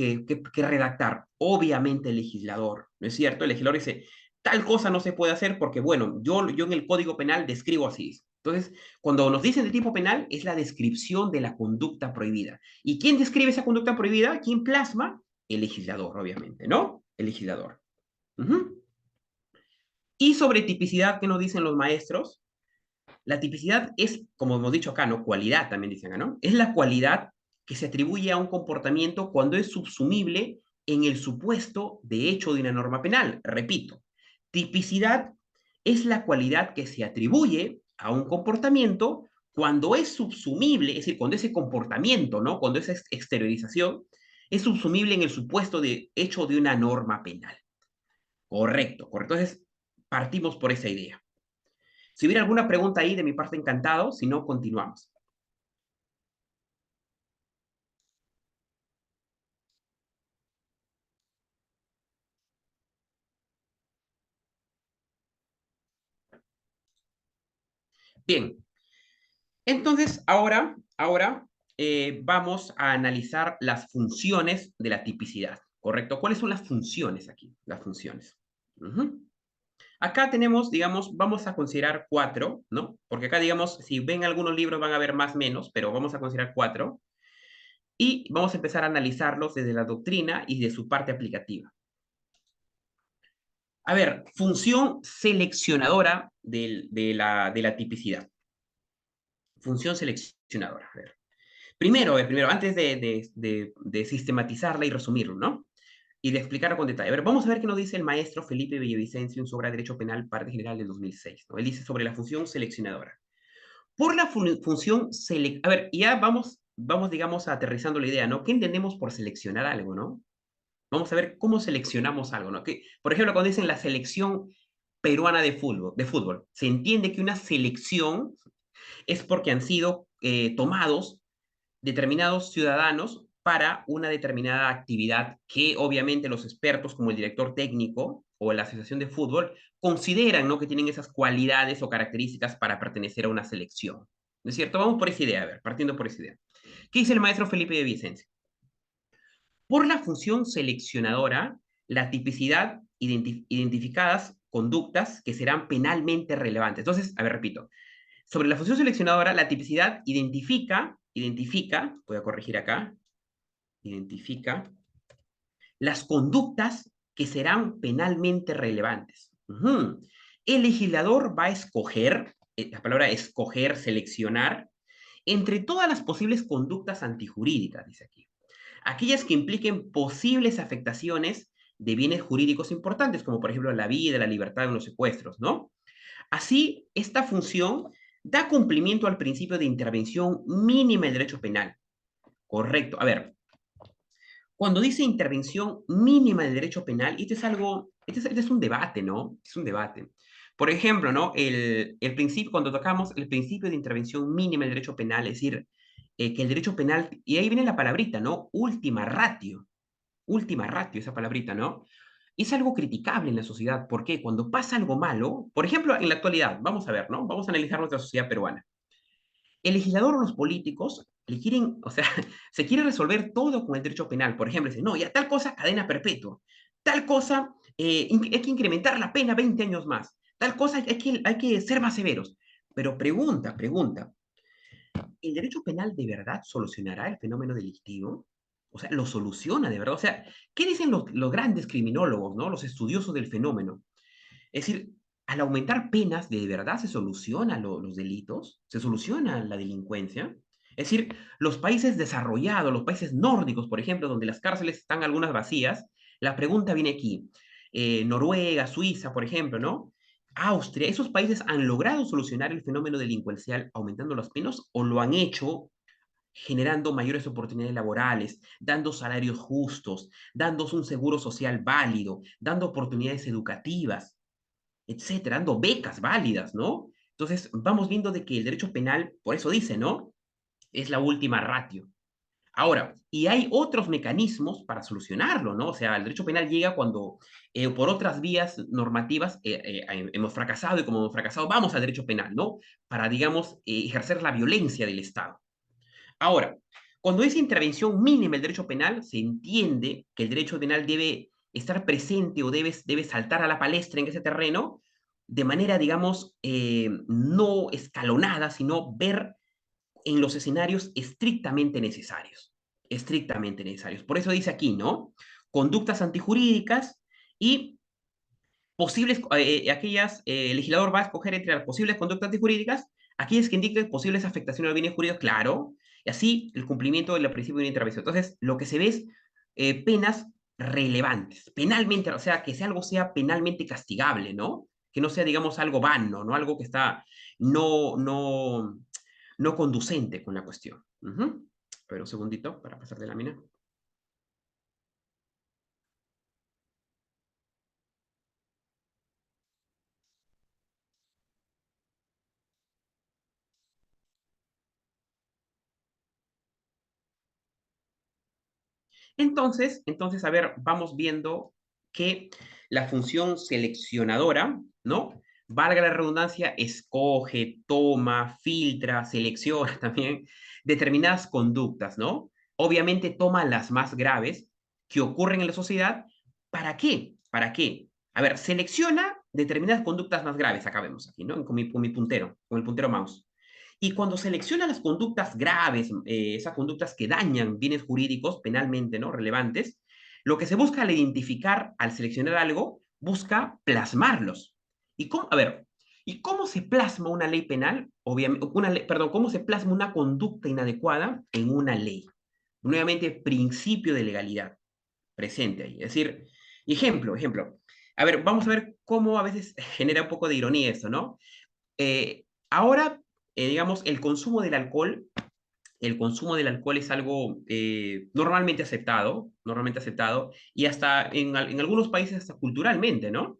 redactar? Obviamente el legislador, ¿no es cierto? El legislador dice, tal cosa no se puede hacer porque, bueno, yo en el Código Penal describo así. Entonces, cuando nos dicen de tipo penal, es la descripción de la conducta prohibida. ¿Y quién describe esa conducta prohibida? ¿Quién plasma? El legislador, obviamente, ¿no? El legislador. Ujú. Y sobre tipicidad, ¿qué nos dicen los maestros? La tipicidad es, como hemos dicho acá, ¿no? Cualidad, también dicen acá, ¿no? Es la cualidad que se atribuye a un comportamiento cuando es subsumible en el supuesto de hecho de una norma penal. Repito, tipicidad es la cualidad que se atribuye a un comportamiento cuando es subsumible, es decir, cuando ese comportamiento, ¿no? Cuando esa exteriorización es subsumible en el supuesto de hecho de una norma penal. Correcto, correcto. Entonces, partimos por esa idea. Si hubiera alguna pregunta ahí, de mi parte, encantado. Si no, continuamos. Bien, entonces ahora vamos a analizar las funciones de la tipicidad, ¿correcto? ¿Cuáles son las funciones aquí? Las funciones. Ujú. Acá tenemos, digamos, vamos a considerar cuatro, ¿no? Porque acá, digamos, si ven algunos libros van a ver más menos, pero vamos a considerar cuatro. Y vamos a empezar a analizarlos desde la doctrina y de su parte aplicativa. A ver, función seleccionadora de la tipicidad. Función seleccionadora. A ver. Primero, antes de sistematizarla y resumirlo, ¿no? Y de explicarlo con detalle. A ver, vamos a ver qué nos dice el maestro Felipe Villavicencio en su obra Derecho Penal, parte general del 2006, ¿no? Él dice sobre la función seleccionadora. Por la función a ver, ya vamos, digamos, aterrizando la idea, ¿no? ¿Qué entendemos por seleccionar algo, no? Vamos a ver cómo seleccionamos algo, ¿no? Que, por ejemplo, cuando dicen la selección peruana de fútbol, se entiende que una selección es porque han sido tomados determinados ciudadanos para una determinada actividad que obviamente los expertos como el director técnico o la asociación de fútbol consideran, ¿no? Que tienen esas cualidades o características para pertenecer a una selección. ¿No es cierto? Vamos por esa idea, a ver, partiendo por esa idea. ¿Qué dice el maestro Felipe de Vicencio? Por la función seleccionadora, la tipicidad identificadas conductas que serán penalmente relevantes. Entonces, a ver, repito, sobre la función seleccionadora, la tipicidad identifica, voy a corregir acá, identifica las conductas que serán penalmente relevantes. Ujú. El legislador va a escoger, la palabra escoger, seleccionar, entre todas las posibles conductas antijurídicas, dice aquí. Aquellas que impliquen posibles afectaciones de bienes jurídicos importantes, como por ejemplo la vida, la libertad en los secuestros, ¿no? Así, esta función da cumplimiento al principio de intervención mínima del derecho penal. Correcto. A ver, Cuando dice intervención mínima del derecho penal, y esto es algo, este es un debate, ¿no? Es un debate. Por ejemplo, ¿no? El principio, cuando tocamos el principio de intervención mínima del derecho penal, es decir, que el derecho penal, y ahí viene la palabrita, ¿no? Última ratio, esa palabrita, ¿no? Es algo criticable en la sociedad. ¿Por qué? Cuando pasa algo malo, por ejemplo, en la actualidad, vamos a ver, ¿no? Vamos a analizar nuestra sociedad peruana. El legislador o los políticos le quieren, o sea, se quiere resolver todo con el derecho penal. Por ejemplo, dice, no, ya tal cosa, cadena perpetua. Tal cosa, hay que incrementar la pena 20 años más. Tal cosa, hay que ser más severos. Pero pregunta, ¿el derecho penal de verdad solucionará el fenómeno delictivo? O sea, ¿lo soluciona de verdad? O sea, ¿qué dicen los grandes criminólogos, ¿no? Los estudiosos del fenómeno? Es decir, al aumentar penas, ¿de verdad se solucionan los delitos? ¿Se soluciona la delincuencia? Es decir, los países desarrollados, los países nórdicos, por ejemplo, donde las cárceles están algunas vacías, la pregunta viene aquí. Noruega, Suiza, por ejemplo, ¿no? Austria, ¿esos países han logrado solucionar el fenómeno delincuencial aumentando las penas o lo han hecho generando mayores oportunidades laborales, dando salarios justos, dando un seguro social válido, dando oportunidades educativas, etcétera, dando becas válidas, ¿no? Entonces, vamos viendo de que el derecho penal, por eso dice, ¿no? Es la última ratio. Ahora, y hay otros mecanismos para solucionarlo, ¿no? O sea, el derecho penal llega cuando por otras vías normativas hemos fracasado y como hemos fracasado, vamos al derecho penal, ¿no? Para, digamos, ejercer la violencia del Estado. Ahora, cuando dice intervención mínima el derecho penal, se entiende que el derecho penal debe estar presente o debe saltar a la palestra en ese terreno de manera, digamos, no escalonada, sino ver en los escenarios estrictamente necesarios. Estrictamente necesarios. Por eso dice aquí, ¿no? Conductas antijurídicas y posibles, el legislador va a escoger entre las posibles conductas antijurídicas aquellas que indiquen posibles afectaciones al bien jurídico, claro, y así el cumplimiento del principio de intervención. Entonces, lo que se ve es penas relevantes, penalmente, o sea, que sea algo sea penalmente castigable, ¿no? Que no sea, digamos, algo vano, ¿no? Algo que está no, no, no conducente con la cuestión. Pero un segundito para pasar de lámina. Entonces, a ver, vamos viendo que la función seleccionadora, ¿no? Valga la redundancia, escoge, toma, filtra, selecciona también determinadas conductas, ¿no? Obviamente toma las más graves que ocurren en la sociedad. ¿Para qué? ¿Para qué? A ver, selecciona determinadas conductas más graves, acá vemos aquí, ¿no? Con mi puntero, con el puntero mouse. Y cuando selecciona las conductas graves, esas conductas que dañan bienes jurídicos penalmente, ¿no? Relevantes, lo que se busca al identificar, al seleccionar algo, busca plasmarlos. ¿Y cómo, a ver, ¿y cómo se plasma una ley penal? Obviamente, perdón, ¿cómo se plasma una conducta inadecuada en una ley? Nuevamente, principio de legalidad presente ahí. Es decir, ejemplo. A ver, vamos a ver cómo a veces genera un poco de ironía esto, ¿no? Ahora, digamos, el consumo del alcohol es algo normalmente aceptado, y hasta en algunos países hasta culturalmente, ¿no?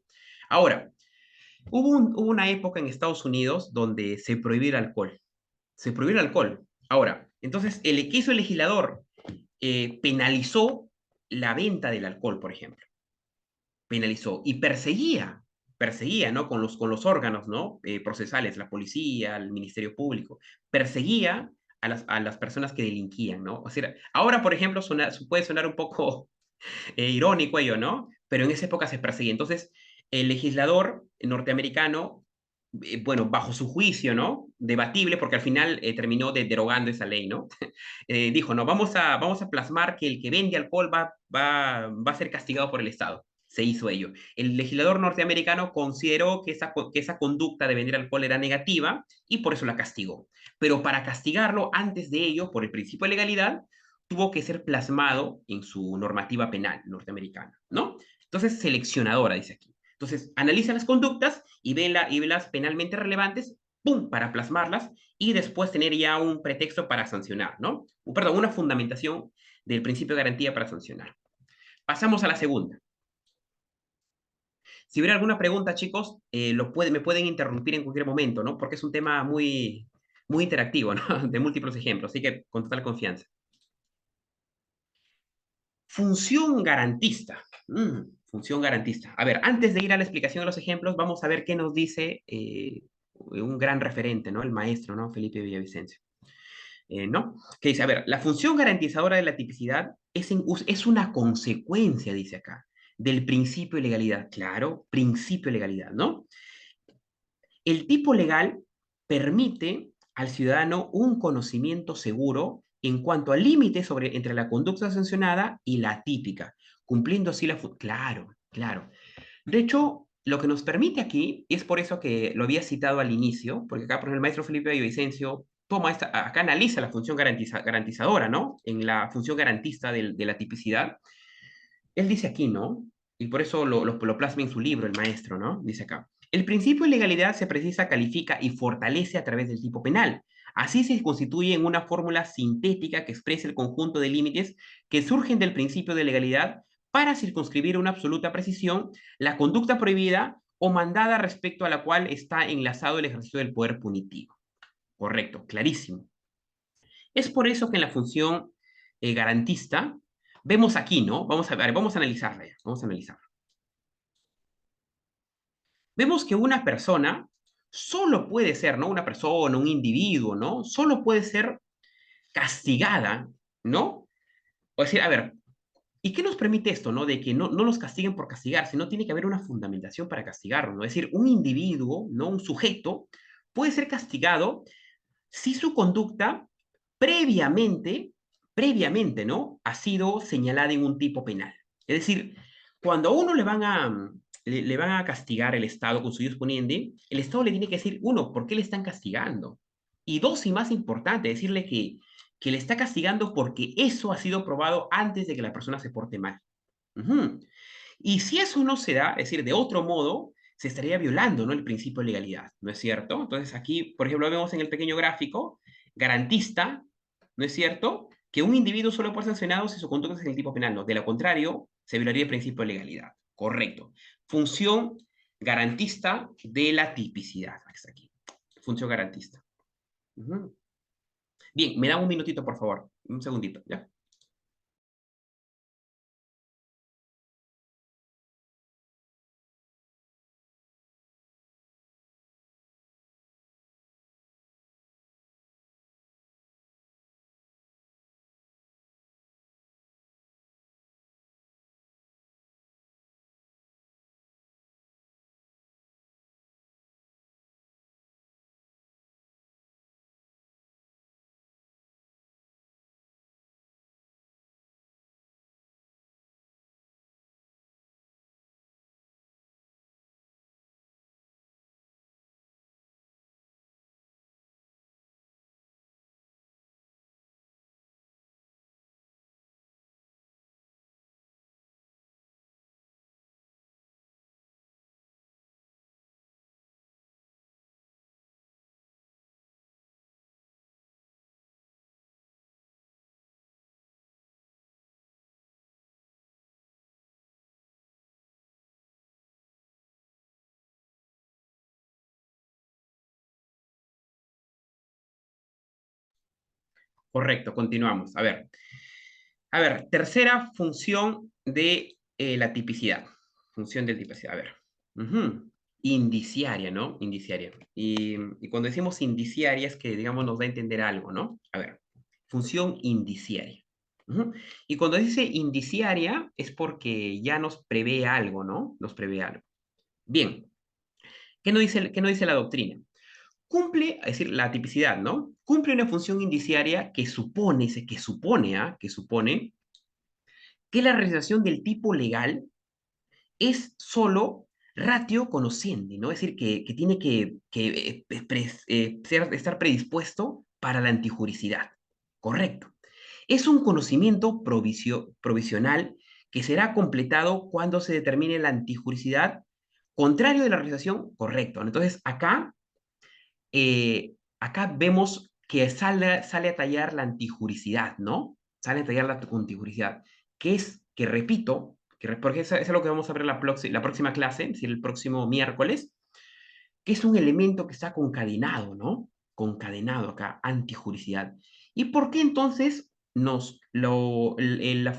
Ahora, hubo una época en Estados Unidos donde se prohibió el alcohol. Se prohibió el alcohol. Ahora, entonces, el que hizo el legislador penalizó la venta del alcohol, por ejemplo, penalizó y perseguía, ¿no? Con los órganos, ¿no? Procesales, la policía, el Ministerio Público, perseguía a las personas que delinquían, ¿no? O sea, ahora, por ejemplo, puede sonar un poco irónico ello, ¿no? Pero en esa época se perseguía. Entonces, el legislador norteamericano, bueno, bajo su juicio, ¿no? Debatible, porque al final terminó derogando esa ley, ¿no? Dijo, no, vamos a plasmar que el que vende alcohol va a ser castigado por el Estado. Se hizo ello. El legislador norteamericano consideró que esa conducta de vender alcohol era negativa y por eso la castigó. Pero para castigarlo, antes de ello, por el principio de legalidad, tuvo que ser plasmado en su normativa penal norteamericana, ¿no? Entonces, seleccionadora, dice aquí. Entonces, analiza las conductas y ve las penalmente relevantes, ¡pum!, para plasmarlas y después tener ya un pretexto para sancionar, ¿no? Perdón, una fundamentación del principio de garantía para sancionar. Pasamos a la segunda. Si hubiera alguna pregunta, chicos, me pueden interrumpir en cualquier momento, ¿no? Porque es un tema muy interactivo, ¿no? De múltiples ejemplos, así que con total confianza. Función garantista. Función garantista. A ver, antes de ir a la explicación de los ejemplos, vamos a ver qué nos dice un gran referente, ¿no? El maestro, ¿no? Felipe Villavicencio. ¿No? Que dice, a ver, la función garantizadora de la tipicidad es una consecuencia, dice acá, del principio de legalidad. Claro, principio de legalidad, ¿no? El tipo legal permite al ciudadano un conocimiento seguro en cuanto al límite entre la conducta sancionada y la típica, cumpliendo así Claro, claro. De hecho, lo que nos permite aquí, y es por eso que lo había citado al inicio, porque acá, por ejemplo, el maestro Felipe Villavicencio acá analiza la función garantizadora, ¿no? En la función garantista de la tipicidad. Él dice aquí, ¿no? Y por eso lo plasma en su libro, el maestro, ¿no? Dice acá. El principio de legalidad se precisa, califica y fortalece a través del tipo penal. Así se constituye en una fórmula sintética que expresa el conjunto de límites que surgen del principio de legalidad para circunscribir una absoluta precisión la conducta prohibida o mandada respecto a la cual está enlazado el ejercicio del poder punitivo. Correcto, clarísimo. Es por eso que en la función garantista vemos aquí, ¿no? Vamos a ver, vamos a analizarla ya, vamos a analizarla. Vemos que una persona solo puede ser, ¿no? Una persona, un individuo, ¿no? Solo puede ser castigada, ¿no? O decir, a ver, ¿y qué nos permite esto, no? De que no nos castiguen por castigar, sino tiene que haber una fundamentación para castigarlo, ¿no? Es decir, un individuo, ¿no? Un sujeto puede ser castigado si su conducta previamente, previamente, ¿no? Ha sido señalada en un tipo penal. Es decir, cuando a uno le van a castigar el Estado con su disponiente, el Estado le tiene que decir, uno, ¿por qué le están castigando? Y dos, y más importante, decirle que le está castigando porque eso ha sido probado antes de que la persona se porte mal. Ujú. Y si eso no se da, es decir, de otro modo, se estaría violando, ¿no? El principio de legalidad, ¿no es cierto? Entonces aquí, por ejemplo, vemos en el pequeño gráfico, garantista, ¿no es cierto? Que un individuo solo puede ser sancionado si su conducta es en el tipo penal, ¿no? De lo contrario, se violaría el principio de legalidad. Correcto. Función garantista de la tipicidad. Está aquí. Función garantista. Ujú. Bien, me da un minutito, por favor. Un segundito, ¿ya? Correcto, continuamos. A ver, tercera función de la tipicidad. Función de tipicidad. A ver. Ujú. Indiciaria, ¿no? Indiciaria. Y cuando decimos indiciaria es que, digamos, nos da a entender algo, ¿no? A ver, función indiciaria. Ujú. Y cuando dice indiciaria es porque ya nos prevé algo, ¿no? Nos prevé algo. Bien, qué no dice la doctrina? Cumple, es decir, la tipicidad, ¿no? Cumple una función indiciaria que supone que la realización del tipo legal es solo ratio conociente, ¿no? Es decir, que tiene que estar predispuesto para la antijuricidad. Correcto. Es un conocimiento provisional que será completado cuando se determine la antijuricidad contrario de la realización, correcto. Entonces, acá vemos que sale a tallar la antijuricidad, ¿no? sale a detallar la antijuricidad, que es, que repito, porque eso es lo que vamos a ver la próxima clase, es decir, el próximo miércoles, que es un elemento que está concadenado, ¿no? Concadenado acá, antijuricidad. ¿Y por qué entonces la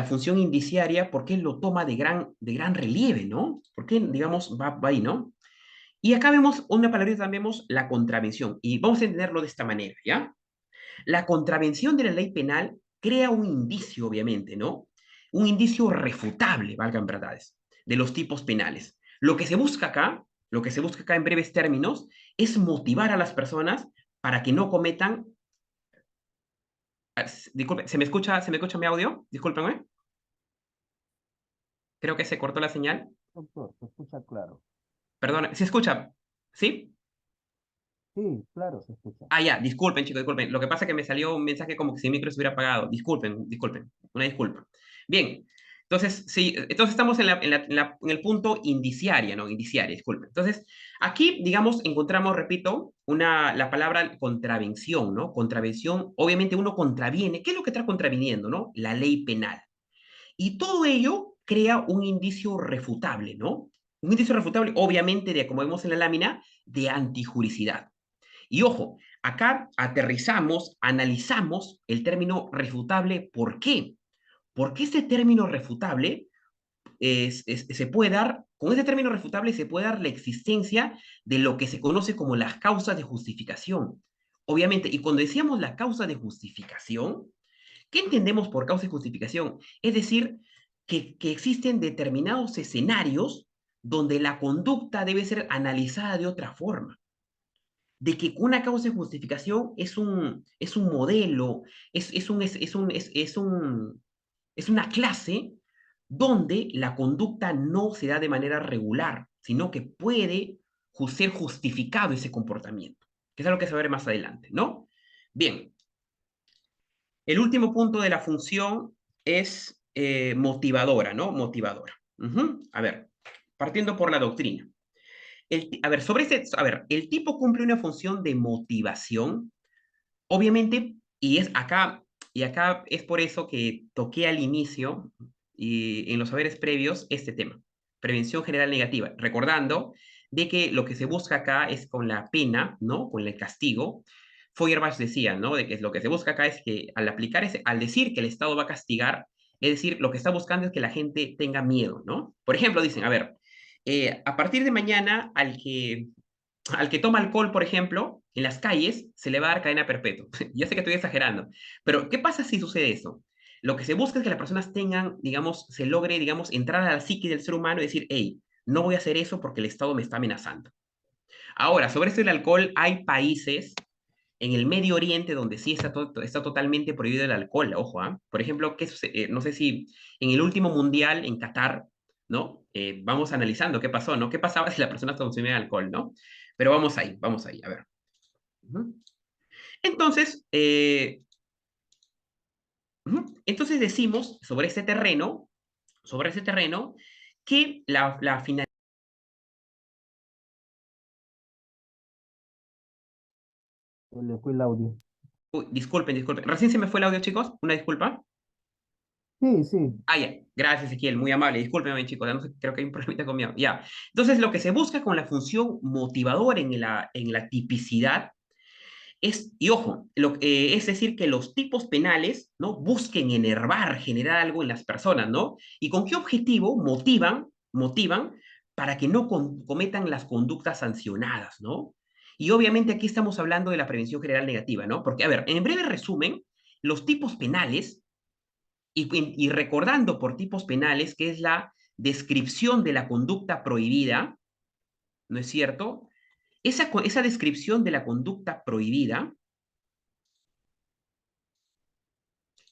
función indiciaria, por qué lo toma de gran relieve, ¿no? ¿Por qué, digamos, va ahí, ¿no? Y acá vemos una palabrita, también vemos la contravención, y vamos a entenderlo de esta manera, ¿ya? La contravención de la ley penal crea un indicio, obviamente, ¿no? Un indicio refutable, valgan verdades, de los tipos penales. Lo que se busca acá en breves términos, es motivar a las personas para que no cometan. Disculpe, se me escucha mi audio? Discúlpenme. Creo que se cortó la señal. Doctor, se escucha claro. Perdón, ¿se escucha? ¿Sí? Sí, claro, se escucha. Ah, ya, disculpen, chicos, disculpen. Lo que pasa es que me salió un mensaje como que si el micro se hubiera apagado. Disculpen, disculpen. Una disculpa. Bien, entonces, sí, entonces estamos en el punto indiciaria, ¿no? Indiciaria, disculpen. Entonces, aquí, digamos, encontramos, repito, la palabra contravención, ¿no? Contravención, obviamente uno contraviene. ¿Qué es lo que está contraviniendo, no? La ley penal. Y todo ello crea un indicio refutable, ¿no? Un indicio refutable, obviamente, de, como vemos en la lámina, de antijuricidad. Y ojo, acá aterrizamos, analizamos el término refutable. ¿Por qué? Porque este término refutable se puede dar, con este término refutable se puede dar la existencia de lo que se conoce como las causas de justificación. Obviamente, y cuando decíamos la causa de justificación, ¿qué entendemos por causa de justificación? Es decir, que existen determinados escenarios donde la conducta debe ser analizada de otra forma, de que una causa de justificación es un modelo, es una clase donde la conducta no se da de manera regular, sino que puede ser justificado ese comportamiento, que es algo que se va a ver más adelante, ¿no? Bien, el último punto de la función es motivadora, ¿no? Motivadora. A ver, partiendo por la doctrina. El tipo cumple una función de motivación, obviamente, y acá es por eso que toqué al inicio y en los saberes previos este tema, prevención general negativa, recordando de que lo que se busca acá es con la pena, ¿no? Con el castigo. Feuerbach decía, ¿no? De que lo que se busca acá es que al decir que el Estado va a castigar, es decir, lo que está buscando es que la gente tenga miedo, ¿no? Por ejemplo, dicen, a ver, a partir de mañana, al que toma alcohol, por ejemplo, en las calles, se le va a dar cadena perpetua. Ya sé que estoy exagerando, pero ¿qué pasa si sucede eso? Lo que se busca es que las personas tengan, digamos, se logre, digamos, entrar a la psique del ser humano y decir, hey, no voy a hacer eso porque el Estado me está amenazando. Ahora, sobre esto del alcohol, hay países en el Medio Oriente donde sí está totalmente prohibido el alcohol, ojo, ¿ah? Por ejemplo, no sé si en el último mundial en Qatar, ¿no? Vamos analizando qué pasó, ¿no? ¿Qué pasaba si la persona consumía alcohol, ¿no? Pero vamos ahí, a ver. Entonces, entonces decimos sobre ese terreno, que la finalidad. Se le fue el audio. Disculpen. Recién se me fue el audio, chicos. Una disculpa. Sí, sí. Ah, ya. Gracias, Ezequiel. Muy amable. Discúlpeme, chicos. Ya no sé, creo que hay un problemita conmigo. Ya. Entonces, lo que se busca con la función motivadora en la tipicidad es, y ojo, es decir, que los tipos penales, ¿no? Busquen enervar, generar algo en las personas, ¿no? ¿Y con qué objetivo motivan para que no cometan las conductas sancionadas, ¿no? Y obviamente aquí estamos hablando de la prevención general negativa, ¿no? Porque, a ver, en breve resumen, los tipos penales, y recordando por tipos penales, que es la descripción de la conducta prohibida, ¿no es cierto? Esa descripción de la conducta prohibida,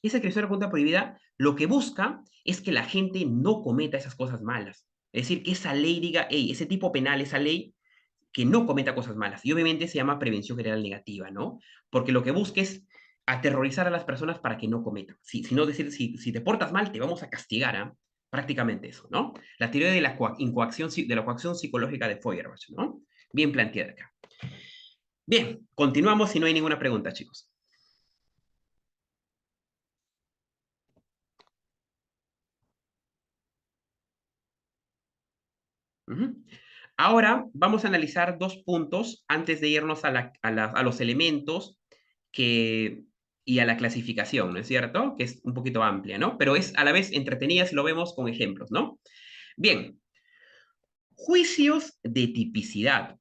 esa descripción de la conducta prohibida, lo que busca es que la gente no cometa esas cosas malas. Es decir, que esa ley diga, hey, ese tipo penal, esa ley, que no cometa cosas malas. Y obviamente se llama prevención general negativa, ¿no? Porque lo que busca es aterrorizar a las personas para que no cometan. Si no decir, si te portas mal, te vamos a castigar, ¿ah? Prácticamente eso, ¿no? La teoría de de la coacción psicológica de Feuerbach, ¿no? Bien planteada acá. Bien, continuamos si no hay ninguna pregunta, chicos. Ujú. Ahora vamos a analizar dos puntos antes de irnos a los elementos que, y a la clasificación, ¿no es cierto? Que es un poquito amplia, ¿no? Pero es a la vez entretenida si lo vemos con ejemplos, ¿no? Bien, juicios de tipicidad.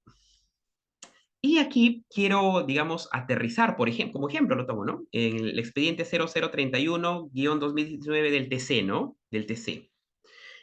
Y aquí quiero, digamos, aterrizar, por ejemplo, como ejemplo lo tomo, ¿no? En el expediente 0031-2019 del TC, ¿no? Del TC.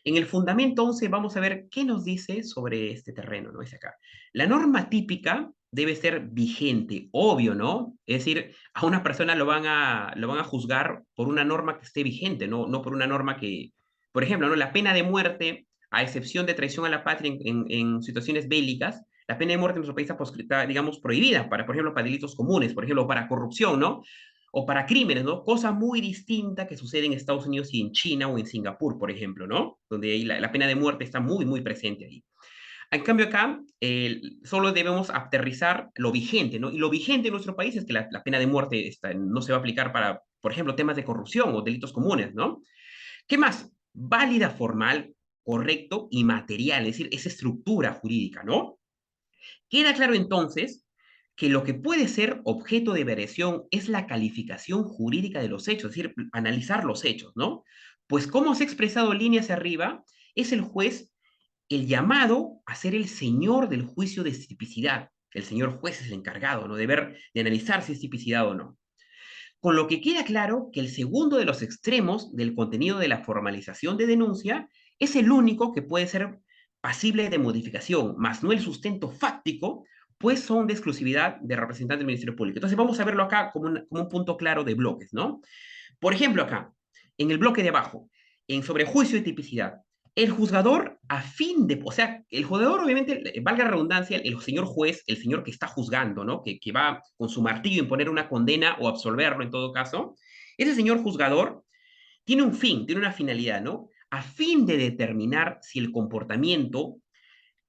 En el fundamento 11 vamos a ver qué nos dice sobre este terreno, ¿no? Es acá. La norma típica debe ser vigente, obvio, ¿no? Es decir, a una persona lo van a juzgar por una norma que esté vigente, ¿no? No por una norma que, por ejemplo, ¿no? La pena de muerte, a excepción de traición a la patria en situaciones bélicas, la pena de muerte en nuestro país está, digamos, prohibida, para, por ejemplo, para delitos comunes, por ejemplo, para corrupción, ¿no? O para crímenes, ¿no? Cosa muy distinta que sucede en Estados Unidos y en China o en Singapur, por ejemplo, ¿no? Donde ahí la pena de muerte está muy, muy presente ahí. En cambio acá, solo debemos aterrizar lo vigente, ¿no? Y lo vigente en nuestro país es que la pena de muerte no se va a aplicar para, por ejemplo, temas de corrupción o delitos comunes, ¿no? ¿Qué más? Válida formal, correcto y material, es decir, esa estructura jurídica, ¿no? Queda claro entonces que lo que puede ser objeto de variación es la calificación jurídica de los hechos, es decir, analizar los hechos, ¿no? Pues como se ha expresado líneas arriba, es el juez el llamado a ser el señor del juicio de tipicidad. El señor juez es el encargado, ¿no? De analizar si es tipicidad o no. Con lo que queda claro que el segundo de los extremos del contenido de la formalización de denuncia es el único que puede ser pasible de modificación, más no el sustento fáctico, pues son de exclusividad de representantes del Ministerio Público. Entonces vamos a verlo acá como un punto claro de bloques, ¿no? Por ejemplo, acá, en el bloque de abajo, en sobre juicio de tipicidad, el juzgador a fin de, o sea, el juzgador obviamente, valga la redundancia, el señor juez, el señor que está juzgando, ¿no? Que va con su martillo a imponer una condena o absolverlo en todo caso, ese señor juzgador tiene un fin, tiene una finalidad, ¿no? A fin de determinar si el comportamiento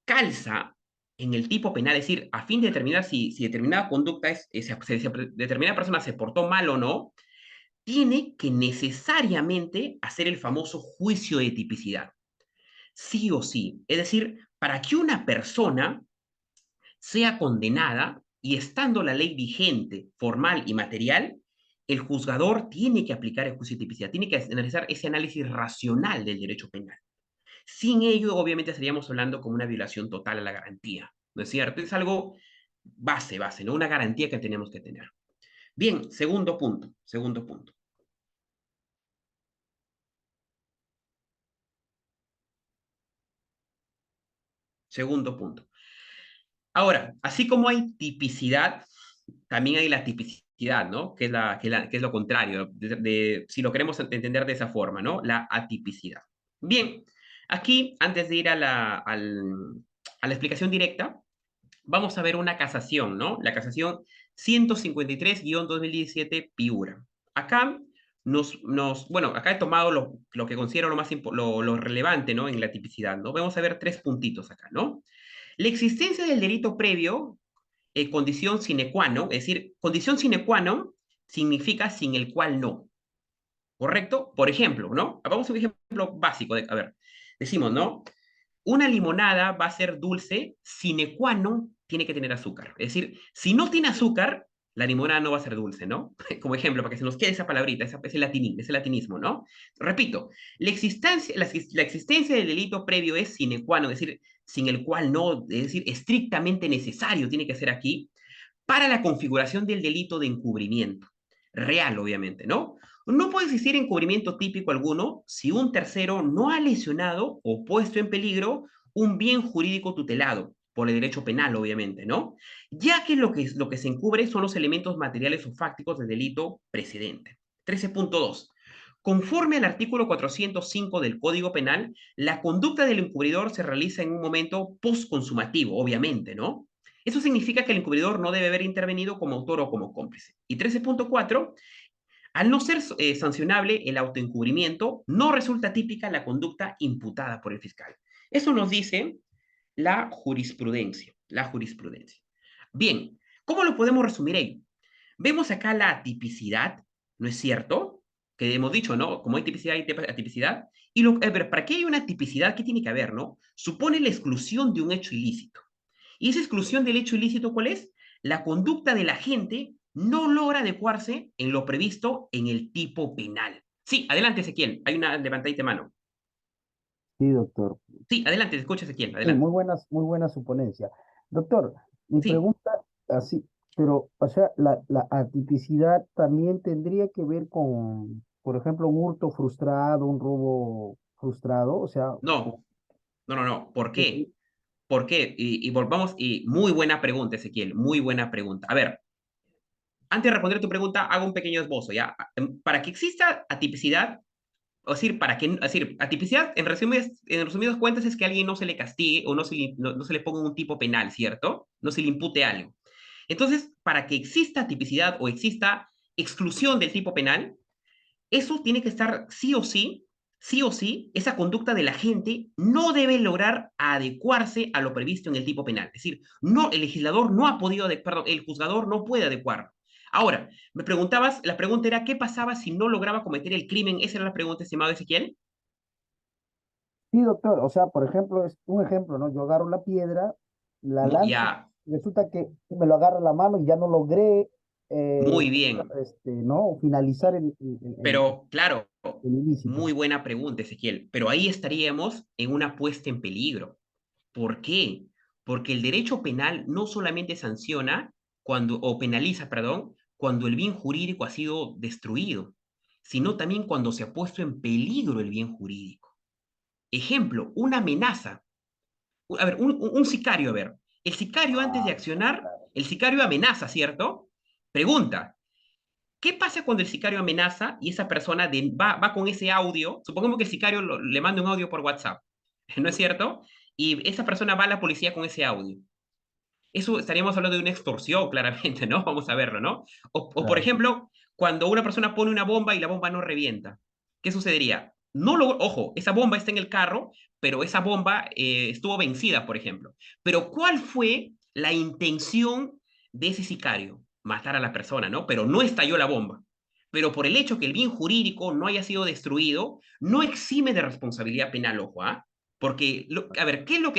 calza en el tipo penal, es decir, a fin de determinar si determinada conducta determinada persona se portó mal o no, tiene que necesariamente hacer el famoso juicio de tipicidad, sí o sí. Es decir, para que una persona sea condenada y estando la ley vigente, formal y material, el juzgador tiene que aplicar el juicio de tipicidad, tiene que analizar ese análisis racional del derecho penal. Sin ello, obviamente, estaríamos hablando como una violación total a la garantía, ¿no es cierto? Es algo base, ¿no? Una garantía que tenemos que tener. Bien, segundo punto, segundo punto. Segundo punto. Ahora, así como hay tipicidad, también hay la tipicidad, ¿no? Que es lo contrario, si lo queremos entender de esa forma, ¿no? La atipicidad. Bien, aquí, antes de ir a la explicación directa, vamos a ver una casación, ¿no? La casación 153-2017 Piura. Acá bueno, acá he tomado lo que considero lo relevante, ¿no? En la tipicidad, ¿no? Vamos a ver tres puntitos acá, ¿no? La existencia del delito previo, condición sine qua non, es decir, condición sine qua non significa sin el cual no, ¿correcto? Por ejemplo, ¿no? Vamos a un ejemplo básico, a ver, decimos, ¿no? Una limonada va a ser dulce, sine qua non tiene que tener azúcar. Es decir, si no tiene azúcar, la limonada no va a ser dulce, ¿no? Como ejemplo, para que se nos quede esa palabrita, ese latinismo, ¿no? Repito, la existencia del delito previo es sine qua non, es decir, sin el cual no, es decir, estrictamente necesario tiene que ser aquí, para la configuración del delito de encubrimiento. Real, obviamente, ¿no? No puede existir encubrimiento típico alguno si un tercero no ha lesionado o puesto en peligro un bien jurídico tutelado por el derecho penal, obviamente, ¿no? Ya que lo que se encubre son los elementos materiales o fácticos del delito precedente. 13.2. Conforme al artículo 405 del Código Penal, la conducta del encubridor se realiza en un momento postconsumativo, obviamente, ¿no? Eso significa que el encubridor no debe haber intervenido como autor o como cómplice. Y 13.4, al no ser sancionable el autoencubrimiento, no resulta típica la conducta imputada por el fiscal. Eso nos dice la jurisprudencia. La jurisprudencia. Bien, ¿cómo lo podemos resumir ahí? Vemos acá la tipicidad, ¿no es cierto? que hemos dicho, ¿no? Como hay tipicidad y atipicidad. A ver, ¿para qué hay una tipicidad? ¿Qué tiene que haber, no? Supone la exclusión de un hecho ilícito. ¿Y esa exclusión del hecho ilícito cuál es? La conducta de la gente no logra adecuarse en lo previsto en el tipo penal. Sí, adelante, Ezequiel. Hay una levantadita de mano. Sí, doctor. Sí, adelante, te escucha, Ezequiel. Sí, Adelante. muy buena su ponencia. Doctor, mi Sí, pregunta así, pero, o sea, la atipicidad también tendría que ver con, por ejemplo, un hurto frustrado, un robo frustrado, o sea, no, no. ¿Por qué? ¿Por qué? Y volvamos, y muy buena pregunta, Ezequiel, muy buena pregunta. A ver, antes de responder tu pregunta, hago un pequeño esbozo, ¿ya? Para que exista atipicidad, o decir, es decir, atipicidad, en resumidas cuentas, es que a alguien no se le castigue o no se le ponga un tipo penal, ¿cierto? No se le impute algo. Entonces, para que exista tipicidad o exista exclusión del tipo penal, eso tiene que estar sí o sí, esa conducta de la gente no debe lograr adecuarse a lo previsto en el tipo penal. Es decir, no, el legislador no ha podido, perdón, el juzgador no puede adecuarlo. Ahora, me preguntabas, la pregunta era, ¿qué pasaba si no lograba cometer el crimen? Esa era la pregunta, estimado Ezequiel. sí, doctor, o sea, por ejemplo, es un ejemplo, ¿no? Yo agarro la piedra, la lanzo, Ya, resulta que me lo agarra la mano y ya no logré, muy bien. ¿no? Finalizar Pero, claro, el ilícito. muy buena pregunta, Ezequiel. Pero ahí estaríamos en una puesta en peligro. ¿Por qué? Porque el derecho penal no solamente sanciona o penaliza, perdón, cuando el bien jurídico ha sido destruido, sino también cuando se ha puesto en peligro el bien jurídico. Ejemplo, una amenaza. A ver, un sicario, a ver. El sicario antes de Ah, accionar, claro, el sicario amenaza, ¿cierto? Pregunta, ¿qué pasa cuando el sicario amenaza y esa persona va con ese audio? Supongamos que el sicario le manda un audio por WhatsApp, ¿no es cierto? Y esa persona va a la policía con ese audio. Eso estaríamos hablando de una extorsión, claramente, ¿no? Vamos a verlo, ¿no? Por claro, ejemplo, cuando una persona pone una bomba y la bomba no revienta, ¿qué sucedería? Ojo, esa bomba está en el carro, pero esa bomba estuvo vencida, por ejemplo. Pero ¿cuál fue la intención de ese sicario? Matar a la persona, ¿no? Pero no estalló la bomba. Pero por el hecho que el bien jurídico no haya sido destruido, no exime de responsabilidad penal, ojo, ¿ah? Porque, a ver, ¿qué es lo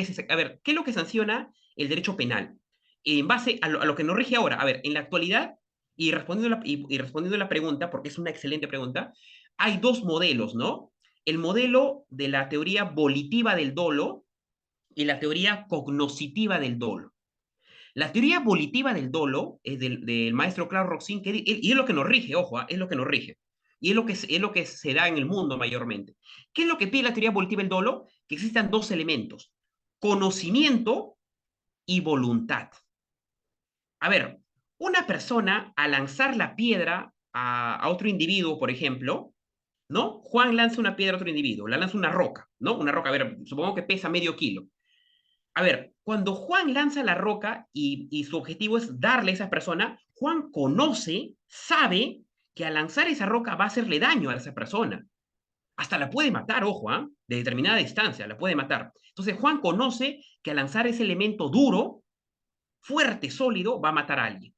que sanciona el derecho penal? En base a lo que nos rige ahora, a ver, en la actualidad, y respondiendo a la pregunta, porque es una excelente pregunta, hay dos modelos, ¿no? El modelo de la teoría volitiva del dolo y la teoría cognoscitiva del dolo. La teoría volitiva del dolo es del maestro Klaus Roxin, y es lo que nos rige, ojo, es lo que nos rige. Y es lo que se da en el mundo mayormente. ¿Qué es lo que pide la teoría volitiva del dolo? Que existan dos elementos, conocimiento y voluntad. A ver, una persona al lanzar la piedra a otro individuo, por ejemplo, ¿no? Juan lanza una piedra a otro individuo, la lanza una roca, ¿no? Una roca, a ver, supongo que pesa medio kilo. A ver, cuando Juan lanza la roca y su objetivo es darle a esa persona, Juan conoce, sabe que al lanzar esa roca va a hacerle daño a esa persona. Hasta la puede matar, ojo, ¿ah? De determinada distancia, la puede matar. Entonces Juan conoce que al lanzar ese elemento duro, fuerte, sólido, va a matar a alguien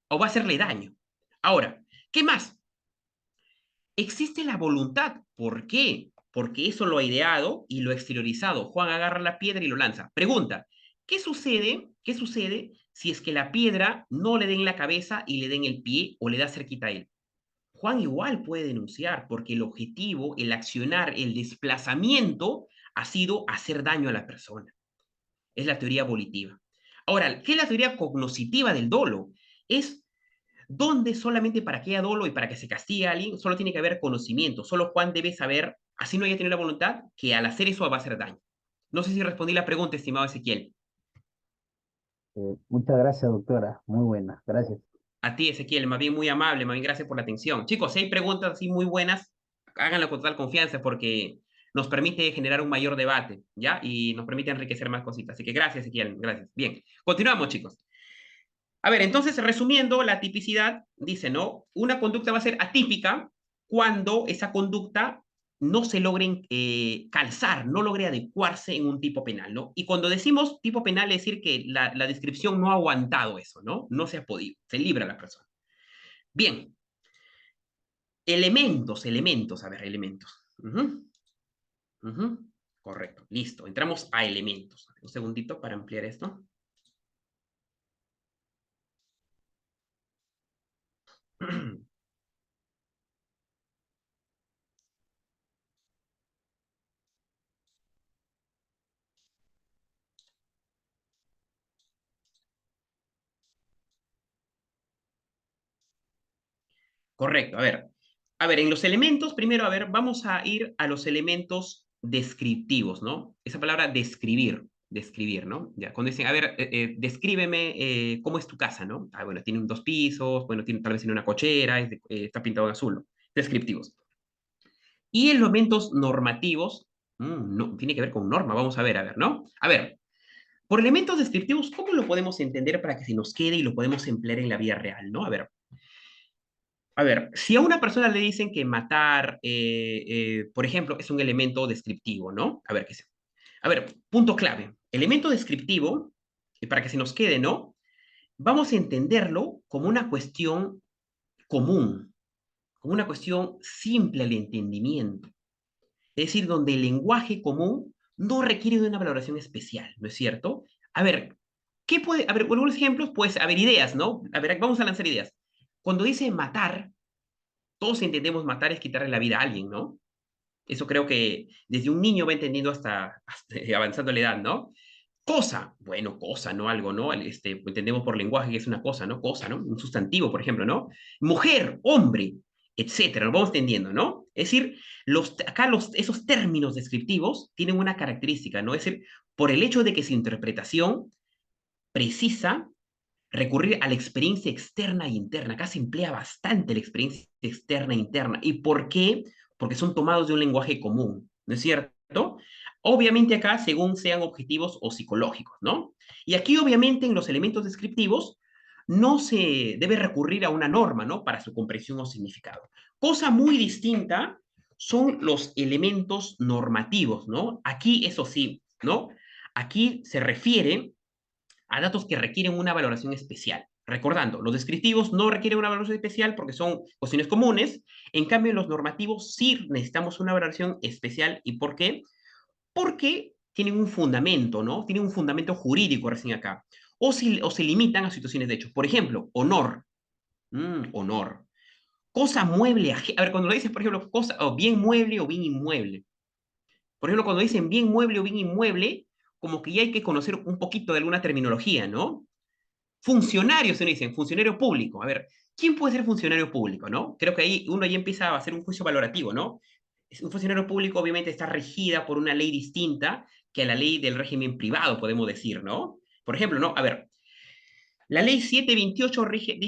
o va a hacerle daño. Ahora, ¿qué más? Existe la voluntad. ¿Por qué? Porque eso lo ha ideado y lo ha exteriorizado. Juan agarra la piedra y lo lanza. Pregunta, ¿qué sucede? ¿Qué sucede si es que la piedra no le den la cabeza y le den el pie o le da cerquita a él? Juan igual puede denunciar porque el objetivo, el accionar, el desplazamiento ha sido hacer daño a la persona. Es la teoría volitiva. Ahora, ¿qué es la teoría cognoscitiva del dolo? Es donde solamente para que haya dolo y para que se castigue a alguien, solo tiene que haber conocimiento. Solo Juan debe saber, así no haya tenido la voluntad, que al hacer eso va a hacer daño. No sé si respondí la pregunta, estimado Ezequiel. muchas gracias, doctora, muy buena, gracias. A ti, Ezequiel, más bien muy amable, más bien gracias por la atención. Chicos, si hay preguntas así muy buenas, háganlo con total confianza porque nos permite generar un mayor debate, ¿ya? Y nos permite enriquecer más cositas. Así que gracias, Ezequiel, gracias. Bien, continuamos, chicos. A ver, entonces, resumiendo, la tipicidad dice, ¿no? Una conducta va a ser atípica cuando esa conducta no se logre calzar, no logre adecuarse en un tipo penal, ¿no? Y cuando decimos tipo penal, es decir que la descripción no ha aguantado eso, ¿no? No se ha podido, se libra la persona. Bien, Elementos, a ver, elementos. Ujú, ujú. Correcto, listo. Entramos a elementos. Un segundito para ampliar esto. Correcto, a ver. A ver, en los elementos, primero, a ver, vamos a ir a los elementos descriptivos, ¿no? Esa palabra describir, ¿no? Ya, cuando dicen, a ver, descríbeme cómo es tu casa, ¿no? Ah, bueno, tiene 2 pisos, bueno, tal vez tiene una cochera, está pintado en azul, ¿no? Descriptivos. Y en los elementos normativos, no, tiene que ver con norma, vamos a ver, ¿no? A ver, por elementos descriptivos, ¿cómo lo podemos entender para que se nos quede y lo podemos emplear en la vida real, ¿no? A ver, si a una persona le dicen que matar, por ejemplo, es un elemento descriptivo, ¿no? A ver, a ver, punto clave. Elemento descriptivo, para que se nos quede, ¿no? Vamos a entenderlo como una cuestión común, como una cuestión simple al entendimiento. Es decir, donde el lenguaje común no requiere de una valoración especial, ¿no es cierto? A ver, ¿qué puede? A ver, algunos ejemplos, pues, a ver, ideas, ¿no? A ver, vamos a lanzar ideas. Cuando dice matar, todos entendemos matar es quitarle la vida a alguien, ¿no? Eso creo que desde un niño va entendiendo hasta avanzando la edad, ¿no? Cosa, bueno, cosa, ¿no? Algo, ¿no? Entendemos por lenguaje que es una cosa, ¿no? Cosa, ¿no? Un sustantivo, por ejemplo, ¿no? Mujer, hombre, etcétera, lo vamos entendiendo, ¿no? Es decir, esos términos descriptivos tienen una característica, ¿no? Es decir, por el hecho de que su interpretación precisa recurrir a la experiencia externa e interna. Acá se emplea bastante la experiencia externa e interna. ¿Y por qué? Porque son tomados de un lenguaje común, ¿no es cierto? Obviamente acá según sean objetivos o psicológicos, ¿no? Y aquí obviamente en los elementos descriptivos no se debe recurrir a una norma, ¿no? Para su comprensión o significado. Cosa muy distinta son los elementos normativos, ¿no? Aquí, eso sí, ¿no? Aquí se refiere a datos que requieren una valoración especial. Recordando, los descriptivos no requieren una valoración especial porque son cuestiones comunes, en cambio los normativos sí necesitamos una valoración especial. ¿Y por qué? Porque tienen un fundamento, ¿no? Tienen un fundamento jurídico recién acá. O se limitan a situaciones de hecho. Por ejemplo, honor. Honor. Cosa mueble. A ver, cuando lo dices, por ejemplo, cosa, o bien mueble o bien inmueble. Por ejemplo, cuando dicen bien mueble o bien inmueble, como que ya hay que conocer un poquito de alguna terminología, ¿no? Funcionario, se dicen, funcionario público. A ver, ¿quién puede ser funcionario público, no? Creo que ahí uno ya empieza a hacer un juicio valorativo, ¿no? Un funcionario público obviamente está regida por una ley distinta que a la ley del régimen privado, podemos decir, ¿no? Por ejemplo, ¿no? A ver, la ley 728 rige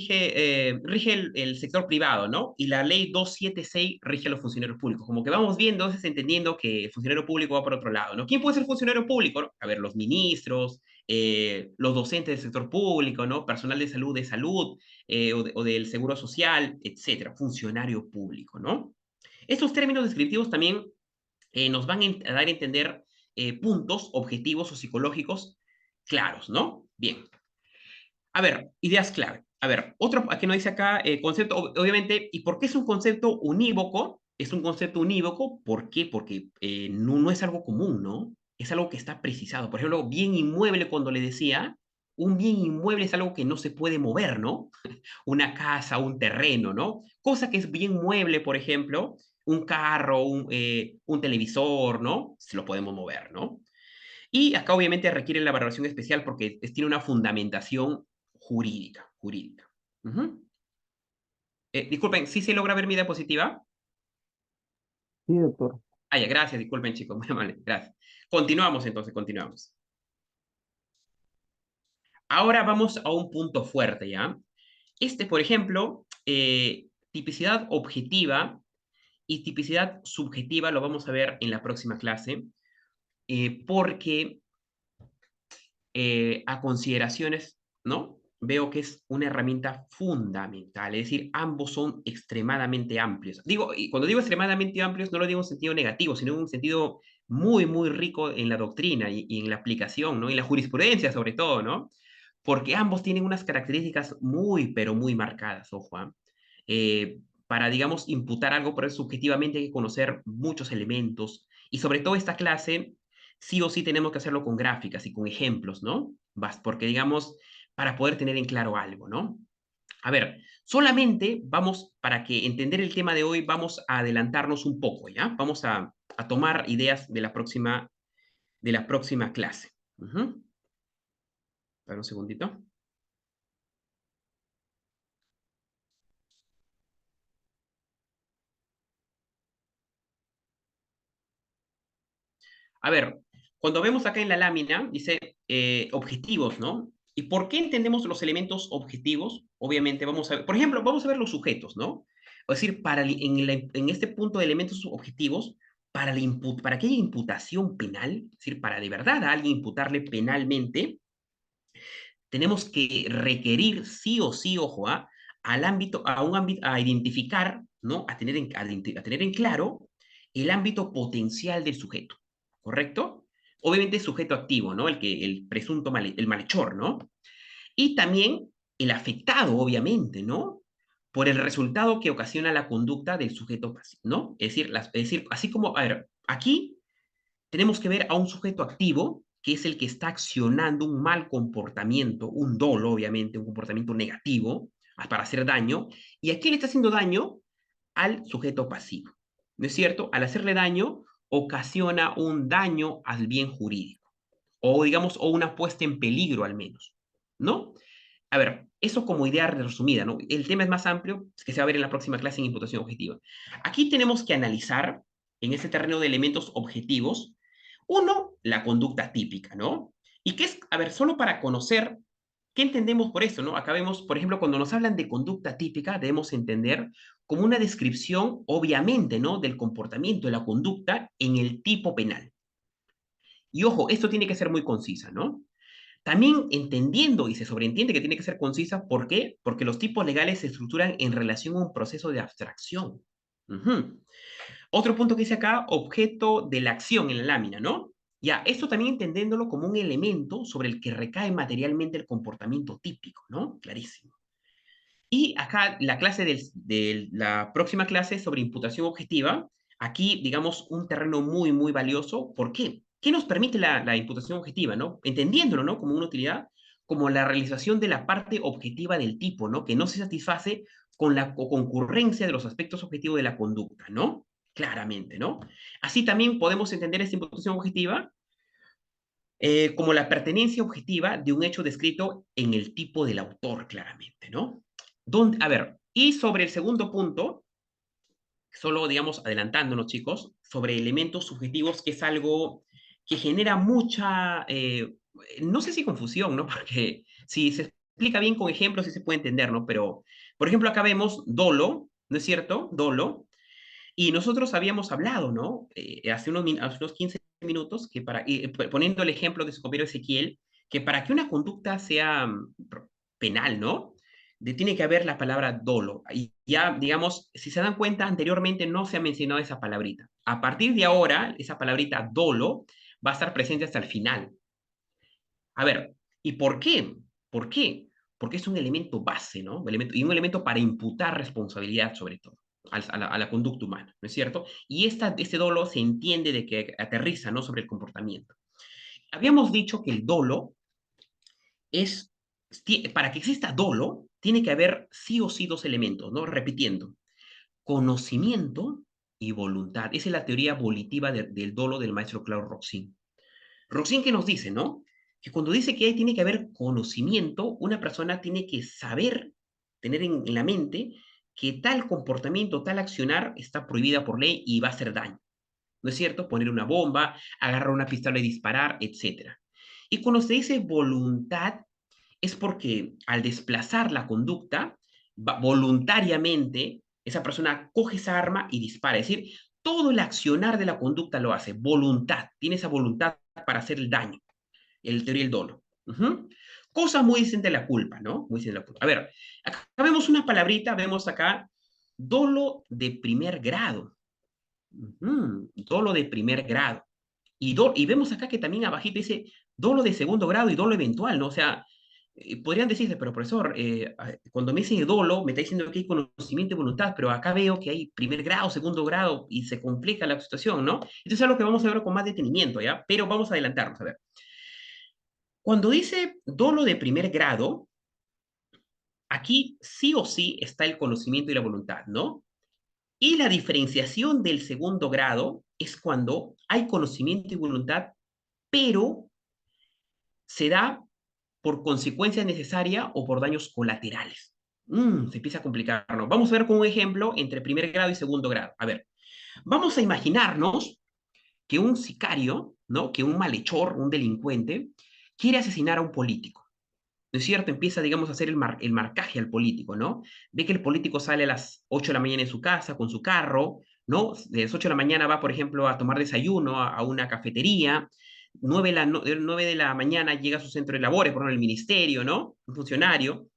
el sector privado, ¿no? Y la ley 276 rige a los funcionarios públicos. Como que vamos viendo, entonces entendiendo que el funcionario público va por otro lado, ¿no? ¿Quién puede ser funcionario público? ¿No? A ver, los ministros, los docentes del sector público, ¿no? Personal de salud, o del seguro social, etcétera. Funcionario público, ¿no? Estos términos descriptivos también nos van a dar a entender puntos objetivos o psicológicos claros, ¿no? Bien. A ver, ideas clave. A ver, otro que nos dice acá, concepto, obviamente, ¿y por qué es un concepto unívoco? Es un concepto unívoco, ¿por qué? Porque no es algo común, ¿no? Es algo que está precisado. Por ejemplo, bien inmueble, cuando le decía, un bien inmueble es algo que no se puede mover, ¿no? Una casa, un terreno, ¿no? Cosa que es bien mueble, por ejemplo, un carro, un televisor, ¿no? Se lo podemos mover, ¿no? Y acá obviamente requiere la valoración especial porque tiene una fundamentación jurídica. Ujú. Disculpen, ¿sí se logra ver mi diapositiva? Sí, doctor. Ah, ya, gracias, disculpen chicos, muy amable, gracias. Continuamos entonces, continuamos. Ahora vamos a un punto fuerte, ¿ya? Por ejemplo, tipicidad objetiva y tipicidad subjetiva lo vamos a ver en la próxima clase, porque a consideraciones, ¿no? Veo que es una herramienta fundamental, es decir, ambos son extremadamente amplios. Digo, y cuando digo extremadamente amplios, no lo digo en un sentido negativo, sino en un sentido muy, muy rico en la doctrina y en la aplicación, ¿no? En la jurisprudencia sobre todo, ¿no? Porque ambos tienen unas características muy, pero muy marcadas, ojo, ¿ah? para, digamos, imputar algo, pero subjetivamente hay que conocer muchos elementos. Y sobre todo esta clase, sí o sí tenemos que hacerlo con gráficas y con ejemplos, ¿no? Porque, digamos, para poder tener en claro algo, ¿no? A ver, solamente vamos, para que entender el tema de hoy, vamos a adelantarnos un poco, ¿ya? Vamos a tomar ideas de la próxima clase. Espera un segundito. A ver, cuando vemos acá en la lámina, dice objetivos, ¿no? ¿Y por qué entendemos los elementos objetivos? Obviamente, vamos a ver, por ejemplo, vamos a ver los sujetos, ¿no? Es decir, en este punto de elementos objetivos, para que haya imputación penal, es decir, para de verdad a alguien imputarle penalmente, tenemos que requerir sí o sí, ojo, al ámbito, a un ámbito, a identificar, ¿no? A tener en claro el ámbito potencial del sujeto, ¿correcto? Obviamente sujeto activo, ¿no? El presunto el malhechor, ¿no? Y también el afectado, obviamente, ¿no? Por el resultado que ocasiona la conducta del sujeto pasivo, ¿no? Es decir, así como, a ver, aquí tenemos que ver a un sujeto activo, que es el que está accionando un mal comportamiento, un dolo, obviamente, un comportamiento negativo, para hacer daño. ¿Y a quién le está haciendo daño? Al sujeto pasivo. ¿No es cierto? Al hacerle daño, ocasiona un daño al bien jurídico. O, digamos, o una puesta en peligro al menos. ¿No? A ver, eso como idea resumida, ¿no? El tema es más amplio, que se va a ver en la próxima clase en imputación objetiva. Aquí tenemos que analizar, en ese terreno de elementos objetivos, uno, la conducta típica, ¿no? Y qué es, a ver, solo para conocer qué entendemos por eso, ¿no? Acá vemos, por ejemplo, cuando nos hablan de conducta típica, debemos entender como una descripción, obviamente, ¿no? Del comportamiento, de la conducta en el tipo penal. Y ojo, esto tiene que ser muy concisa, ¿no? También entendiendo y se sobreentiende que tiene que ser concisa, ¿por qué? Porque los tipos legales se estructuran en relación a un proceso de abstracción. Ujú. Otro punto que dice acá, objeto de la acción en la lámina, ¿no? Ya, esto también entendiéndolo como un elemento sobre el que recae materialmente el comportamiento típico, ¿no? Clarísimo. Y acá de la próxima clase sobre imputación objetiva, aquí, digamos, un terreno muy, muy valioso. ¿Por qué? ¿Qué nos permite la imputación objetiva, no? Entendiéndolo, ¿no? Como una utilidad, como la realización de la parte objetiva del tipo, ¿no? Que no se satisface con la concurrencia de los aspectos objetivos de la conducta, ¿no? Claramente, ¿no? Así también podemos entender esta imputación objetiva como la pertenencia objetiva de un hecho descrito en el tipo del autor, claramente, ¿no? A ver, y sobre el segundo punto, solo, digamos, adelantándonos, chicos, sobre elementos subjetivos, que es algo que genera mucha, no sé si confusión, ¿no? Porque si se explica bien con ejemplos, sí se puede entender, ¿no? Pero, por ejemplo, acá vemos dolo, ¿no es cierto? Dolo, y nosotros habíamos hablado, ¿no? Hace unos 15 minutos, poniendo el ejemplo de su compañero Ezequiel, que para que una conducta sea penal, ¿no? Tiene que haber la palabra dolo. Y ya, digamos, si se dan cuenta, anteriormente no se ha mencionado esa palabrita. A partir de ahora, esa palabrita dolo va a estar presente hasta el final. A ver, ¿y por qué? ¿Por qué? Porque es un elemento base, ¿no? Y un elemento para imputar responsabilidad, sobre todo, a la conducta humana, ¿no es cierto? Y este dolo se entiende de que aterriza, ¿no? Sobre el comportamiento. Habíamos dicho que el dolo es, para que exista dolo, tiene que haber sí o sí dos elementos, ¿no? Repitiendo, conocimiento y voluntad. Esa es la teoría volitiva del dolo del maestro Claude Roxin. Roxin que nos dice, ¿no? Que cuando dice que tiene que haber conocimiento, una persona tiene que saber, tener en la mente, que tal comportamiento, tal accionar está prohibida por ley y va a hacer daño. ¿No es cierto? Poner una bomba, agarrar una pistola y disparar, etc. Y cuando se dice voluntad, es porque al desplazar la conducta, voluntariamente, esa persona coge esa arma y dispara. Es decir, todo el accionar de la conducta lo hace, voluntad, tiene esa voluntad para hacer el daño, el teoría del dolo. Cosa muy distinta de la culpa, ¿no? Muy distinta de la culpa. A ver, acá vemos una palabrita, vemos acá dolo de primer grado. Dolo de primer grado. Y vemos acá que también abajito dice dolo de segundo grado y dolo eventual, ¿no? O sea, podrían decirse, pero profesor, cuando me dice dolo, me está diciendo que hay conocimiento y voluntad, pero acá veo que hay primer grado, segundo grado, y se complica la situación, ¿no? Entonces es algo que vamos a ver con más detenimiento, ¿ya? Pero vamos a adelantarnos, a ver. Cuando dice dolo de primer grado, aquí sí o sí está el conocimiento y la voluntad, ¿no? Y la diferenciación del segundo grado es cuando hay conocimiento y voluntad, pero se da por consecuencia necesaria o por daños colaterales. Se empieza a complicarnos. Vamos a ver con un ejemplo entre primer grado y segundo grado. A ver, vamos a imaginarnos que un sicario, ¿no? Que un malhechor, un delincuente, quiere asesinar a un político. ¿No es cierto? Empieza, digamos, a hacer el marcaje al político, ¿no? Ve que el político sale a las 8 de la mañana en su casa con su carro, ¿no? De las 8 de la mañana va, por ejemplo, a tomar desayuno a una cafetería. 9 de la mañana llega a su centro de labores, por ejemplo, el ministerio, ¿no? Un funcionario.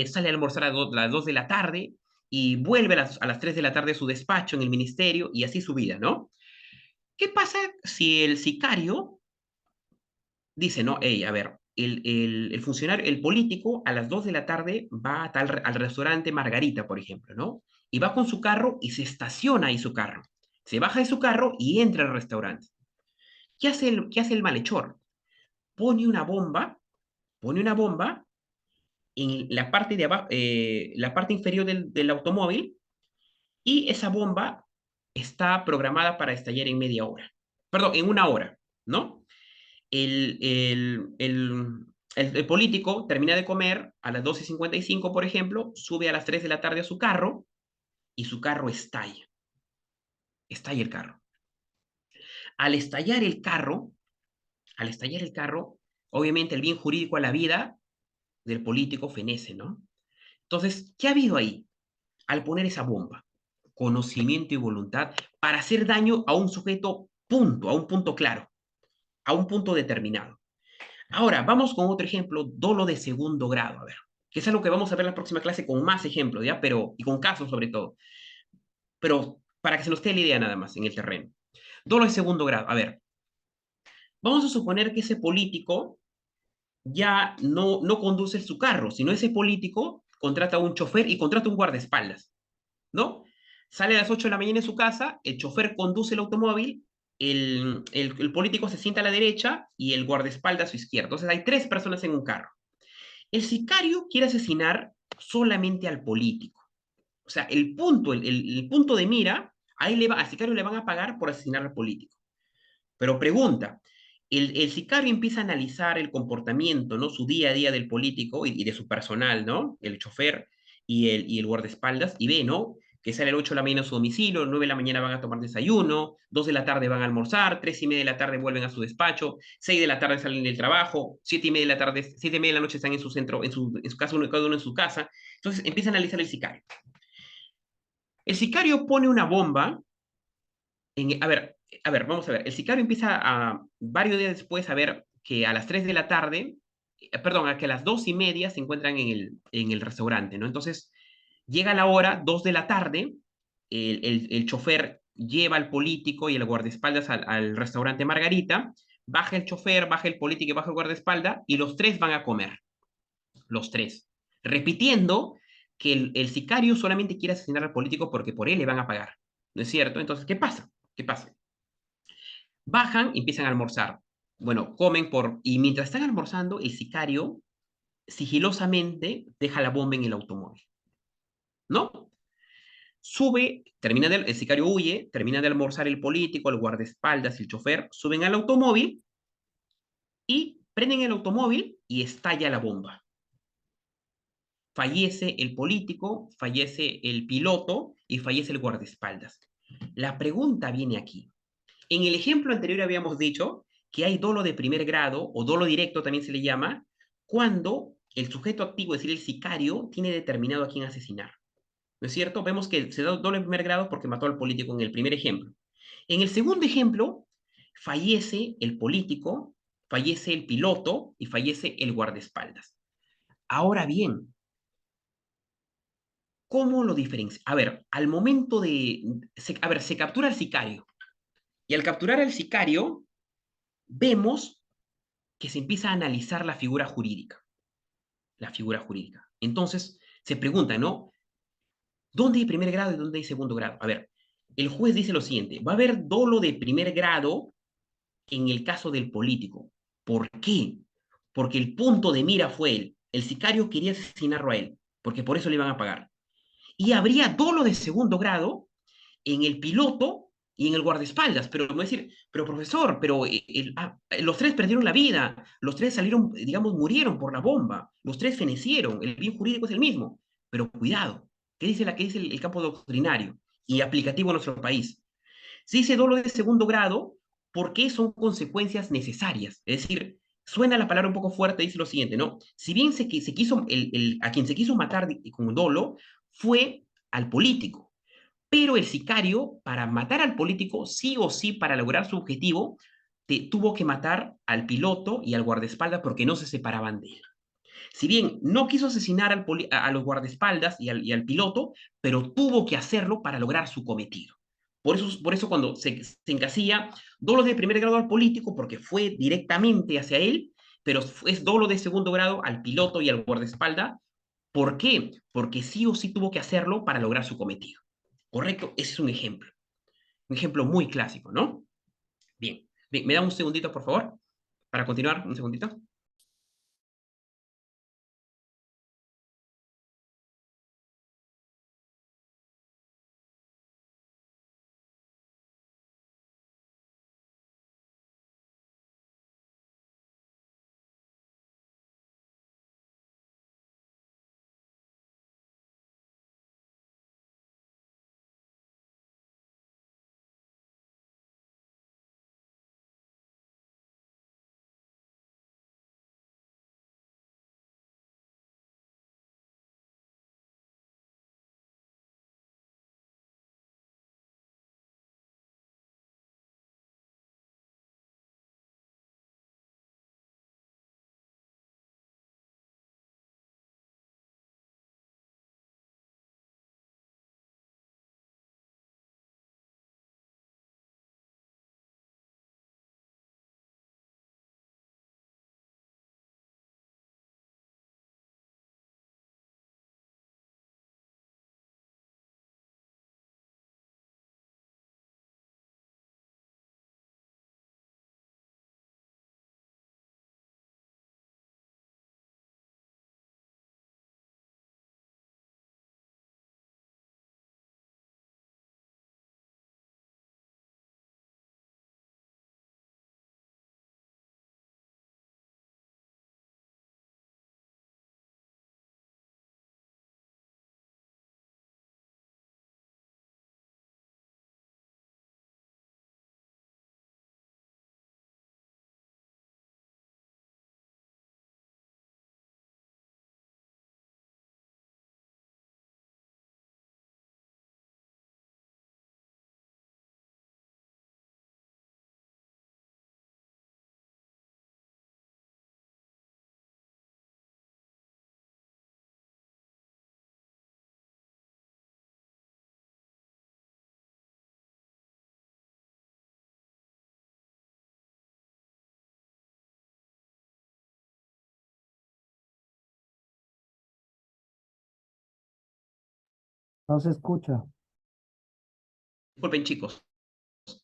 Sale a almorzar a las 2 de la tarde y vuelve a las 3 de la tarde a su despacho en el ministerio y así su vida, ¿no? ¿Qué pasa si el sicario dice, no, hey, a ver, el funcionario, el político a las 2 de la tarde va al restaurante Margarita, por ejemplo, ¿no? Y va con su carro y se estaciona ahí su carro. Se baja de su carro y entra al restaurante. Qué hace el malhechor? Pone una bomba, pone una bomba en la parte de abajo, la parte inferior del automóvil, y esa bomba está programada para estallar en media hora. Perdón, en una hora, ¿no? el, el, el, el político termina de comer a las 12:55, por ejemplo, sube a las 3 de la tarde a su carro y su carro estalla. Estalla el carro. Al estallar el carro, al estallar el carro, obviamente el bien jurídico a la vida del político fenece, ¿no? Entonces, ¿qué ha habido ahí? Al poner esa bomba, conocimiento y voluntad para hacer daño a un sujeto punto, a un punto claro, a un punto determinado. Ahora, vamos con otro ejemplo, dolo de segundo grado, a ver, que es algo que vamos a ver en la próxima clase con más ejemplos, ¿ya? Pero, y con casos sobre todo, pero para que se nos quede la idea nada más en el terreno. Dolo de segundo grado, a ver, vamos a suponer que ese político ya no conduce su carro, sino ese político contrata a un chofer y contrata un guardaespaldas, ¿no? Sale a las 8 de la mañana en su casa, el chofer conduce el automóvil, el político se sienta a la derecha y el guardaespaldas a su izquierda. Entonces hay tres personas en un carro. El sicario quiere asesinar solamente al político. O sea, el punto de mira, al sicario le van a pagar por asesinar al político. Pero pregunta, el sicario empieza a analizar el comportamiento, ¿no? Su día a día del político y de su personal, ¿no? El chofer y el guardaespaldas, y ve, ¿no? Que sale a las 8 de la mañana a su domicilio, 9 de la mañana van a tomar desayuno, 2 de la tarde van a almorzar, 3:30 de la tarde vuelven a su despacho, 6 de la tarde salen del trabajo, 7:30 de la tarde, 7:30 de la noche están en su centro, en su casa, cada uno en su casa. Entonces empieza a analizar el sicario. El sicario pone una bomba a ver, vamos a ver. El sicario empieza varios días después a ver que a las 3 de la tarde, perdón, a que a las 2:30 se encuentran en el restaurante, ¿no? Entonces, llega la hora, 2 de la tarde, el chofer lleva al político y el guardaespaldas al restaurante Margarita, baja el chofer, baja el político y baja el guardaespaldas, y los tres van a comer, los tres, repitiendo que el sicario solamente quiere asesinar al político porque por él le van a pagar, ¿no es cierto? Entonces, ¿qué pasa? ¿Qué pasa? Bajan y empiezan a almorzar. Bueno, comen y mientras están almorzando, el sicario sigilosamente deja la bomba en el automóvil, ¿no? El sicario huye, termina de almorzar el político, el guardaespaldas, el chofer, suben al automóvil y prenden el automóvil y estalla la bomba. Fallece el político, fallece el piloto y fallece el guardaespaldas. La pregunta viene aquí. En el ejemplo anterior habíamos dicho que hay dolo de primer grado, o dolo directo también se le llama, cuando el sujeto activo, es decir, el sicario, tiene determinado a quién asesinar. ¿No es cierto? Vemos que se da dolo de primer grado porque mató al político en el primer ejemplo. En el segundo ejemplo, fallece el político, fallece el piloto y fallece el guardaespaldas. Ahora bien, ¿cómo lo diferencia? A ver, al momento se captura al sicario. Y al capturar al sicario, vemos que se empieza a analizar la figura jurídica. la figura jurídica. Entonces, se pregunta, ¿no? ¿Dónde hay primer grado y dónde hay segundo grado? A ver, el juez dice lo siguiente, va a haber dolo de primer grado en el caso del político. ¿Por qué? Porque el punto de mira fue él. El sicario quería asesinarlo a él, porque por eso le iban a pagar. Y habría dolo de segundo grado en el piloto y en el guardaespaldas. Pero me decir, pero profesor, pero los tres perdieron la vida, los tres salieron, digamos, murieron por la bomba, los tres fenecieron, el bien jurídico es el mismo. Pero cuidado, ¿qué dice el campo doctrinario y aplicativo en nuestro país? Se dice dolo de segundo grado porque son consecuencias necesarias. Es decir, suena la palabra un poco fuerte, dice lo siguiente, ¿no? Si bien se quiso, a quien se quiso matar con dolo fue al político, pero el sicario, para matar al político, sí o sí, para lograr su objetivo, tuvo que matar al piloto y al guardaespaldas porque no se separaban de él. Si bien no quiso asesinar a los guardaespaldas y al piloto, pero tuvo que hacerlo para lograr su cometido. Por eso cuando se encasilla dolo de primer grado al político, porque fue directamente hacia él, pero es dolo de segundo grado al piloto y al guardaespaldas. ¿Por qué? Porque sí o sí tuvo que hacerlo para lograr su cometido. ¿Correcto? Ese es un ejemplo. Un ejemplo muy clásico, ¿no? Bien. Bien, ¿me da un segundito, por favor? Para continuar, un segundito. No se escucha. Disculpen, chicos.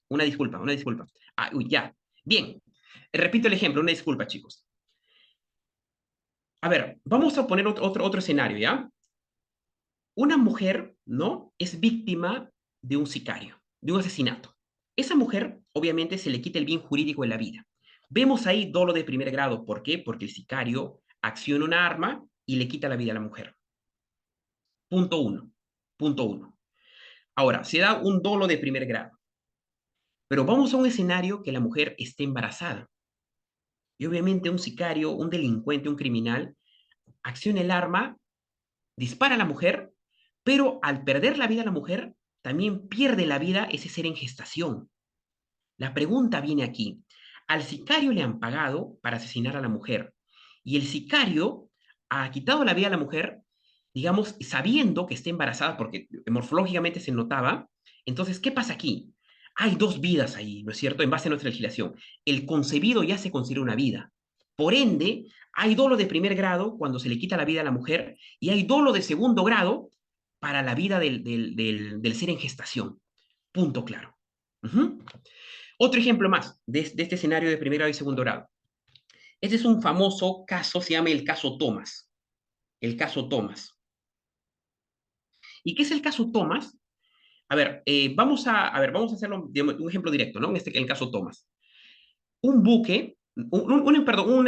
Una disculpa, una disculpa. Ah, uy, ya. Bien. Repito el ejemplo, una disculpa, chicos. A ver, vamos a poner otro escenario, ¿ya? Una mujer, ¿no? Es víctima de un sicario, de un asesinato. Esa mujer, obviamente, se le quita el bien jurídico de la vida. Vemos ahí dolo de primer grado. ¿Por qué? Porque el sicario acciona una arma y le quita la vida a la mujer. Punto uno. Punto uno. Ahora, se da un dolo de primer grado. Pero vamos a un escenario que la mujer esté embarazada. Y obviamente un sicario, un delincuente, un criminal, acciona el arma, dispara a la mujer, pero al perder la vida a la mujer, también pierde la vida ese ser en gestación. La pregunta viene aquí. Al sicario le han pagado para asesinar a la mujer y el sicario ha quitado la vida a la mujer, digamos, sabiendo que está embarazada porque morfológicamente se notaba. Entonces, ¿qué pasa aquí? Hay dos vidas ahí, ¿no es cierto? En base a nuestra legislación. El concebido ya se considera una vida. Por ende, Hay dolo de primer grado cuando se le quita la vida a la mujer y hay dolo de segundo grado para la vida del ser en gestación. Punto claro. Ujú. Otro ejemplo más de este escenario de primer grado y segundo grado. Este es un famoso caso, se llama el caso Thomas. El caso Thomas. ¿Y qué es el caso Thomas? A ver, vamos a hacerlo de un ejemplo directo, ¿no? En el caso Thomas. Un buque, perdón,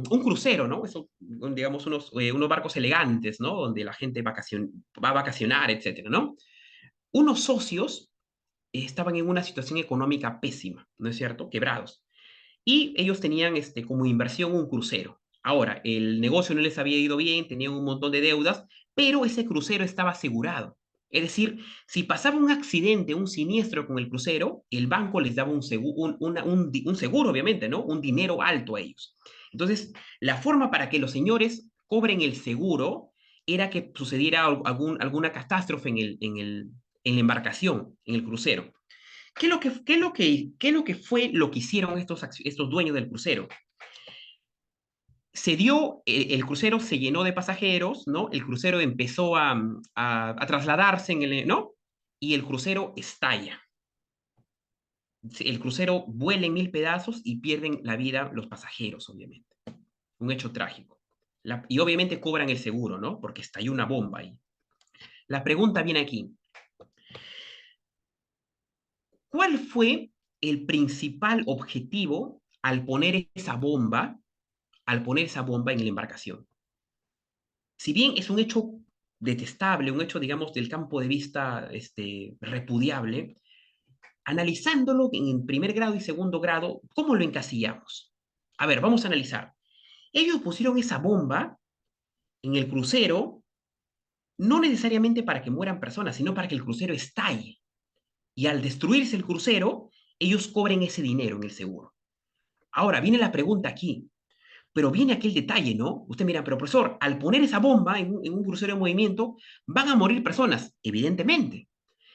un crucero, ¿no? Eso, digamos, unos barcos elegantes, ¿no? Donde la gente va a vacacionar, etcétera, ¿no? Unos socios estaban en una situación económica pésima, ¿no es cierto? Quebrados. Y ellos tenían como inversión un crucero. Ahora, el negocio no les había ido bien, tenían un montón de deudas, pero ese crucero estaba asegurado. Es decir, si pasaba un accidente, un siniestro con el crucero, el banco les daba un seguro, obviamente, ¿no? Un dinero alto a ellos. Entonces, la forma para que los señores cobren el seguro era que sucediera alguna catástrofe en la embarcación, en el crucero. ¿Qué es lo que fue lo que hicieron estos dueños del crucero? El crucero se llenó de pasajeros, ¿no? El crucero empezó a trasladarse ¿no? Y el crucero estalla. El crucero vuela en 1000 pedazos y pierden la vida los pasajeros, obviamente. Un hecho trágico. Y obviamente cobran el seguro, ¿no? Porque estalló una bomba ahí. La pregunta viene aquí. ¿Cuál fue el principal objetivo al poner esa bomba en la embarcación? Si bien es un hecho detestable, un hecho, digamos, del campo de vista repudiable, analizándolo en primer grado y segundo grado, ¿cómo lo encasillamos? A ver, vamos a analizar. Ellos pusieron esa bomba en el crucero, no necesariamente para que mueran personas, sino para que el crucero estalle. Y al destruirse el crucero, ellos cobren ese dinero en el seguro. Ahora, viene la pregunta aquí. Pero viene aquel detalle, ¿no? Usted mira, pero profesor, al poner esa bomba en un crucero en movimiento, van a morir personas, evidentemente.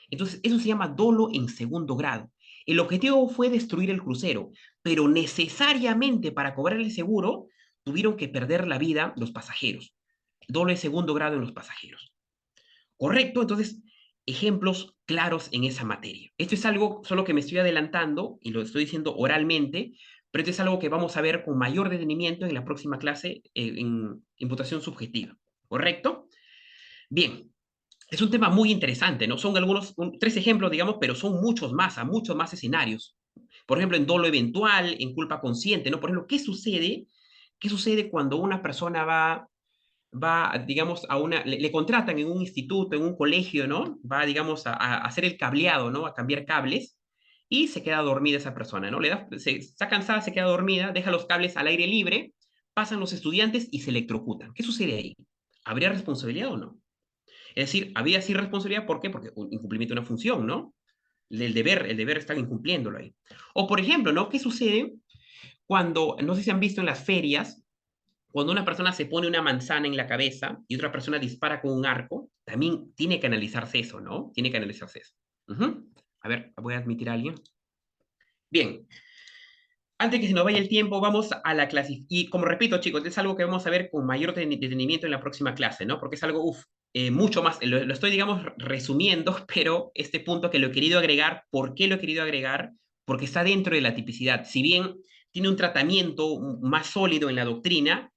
Entonces, eso se llama dolo en segundo grado. El objetivo fue destruir el crucero, pero necesariamente para cobrar el seguro, tuvieron que perder la vida los pasajeros. Dolo en segundo grado en los pasajeros. ¿Correcto? Entonces, ejemplos claros en esa materia. Esto es algo solo que me estoy adelantando y lo estoy diciendo oralmente, pero esto es algo que vamos a ver con mayor detenimiento en la próxima clase en imputación subjetiva. ¿Correcto? Bien, es un tema muy interesante, ¿no? Son tres ejemplos, digamos, pero son muchos más escenarios. Por ejemplo, en dolo eventual, en culpa consciente, ¿no? Por ejemplo, ¿qué sucede? ¿Qué sucede cuando una persona digamos, le contratan en un instituto, en un colegio, ¿no? Va, digamos, a hacer el cableado, ¿no? A cambiar cables y se queda dormida esa persona, ¿no? Está cansada, se queda dormida, deja los cables al aire libre, pasan los estudiantes y se electrocutan. ¿Qué sucede ahí? ¿Habría responsabilidad o no? Es decir, había sí responsabilidad, ¿por qué? Porque un incumplimiento de una función, ¿no? El deber están incumpliéndolo ahí. O, por ejemplo, ¿no? ¿Qué sucede cuando, no sé si han visto en las ferias, cuando una persona se pone una manzana en la cabeza y otra persona dispara con un arco, también tiene que analizarse eso, ¿no? Tiene que analizarse eso. Ujú. A ver, voy a admitir a alguien. Bien, antes que se nos vaya el tiempo, vamos a la clase. Y como repito, chicos, es algo que vamos a ver con mayor detenimiento en la próxima clase, ¿no? Porque es algo, mucho más, lo estoy, digamos, resumiendo, pero este punto que lo he querido agregar, ¿por qué lo he querido agregar? Porque está dentro de la tipicidad. Si bien tiene un tratamiento más sólido en la doctrina,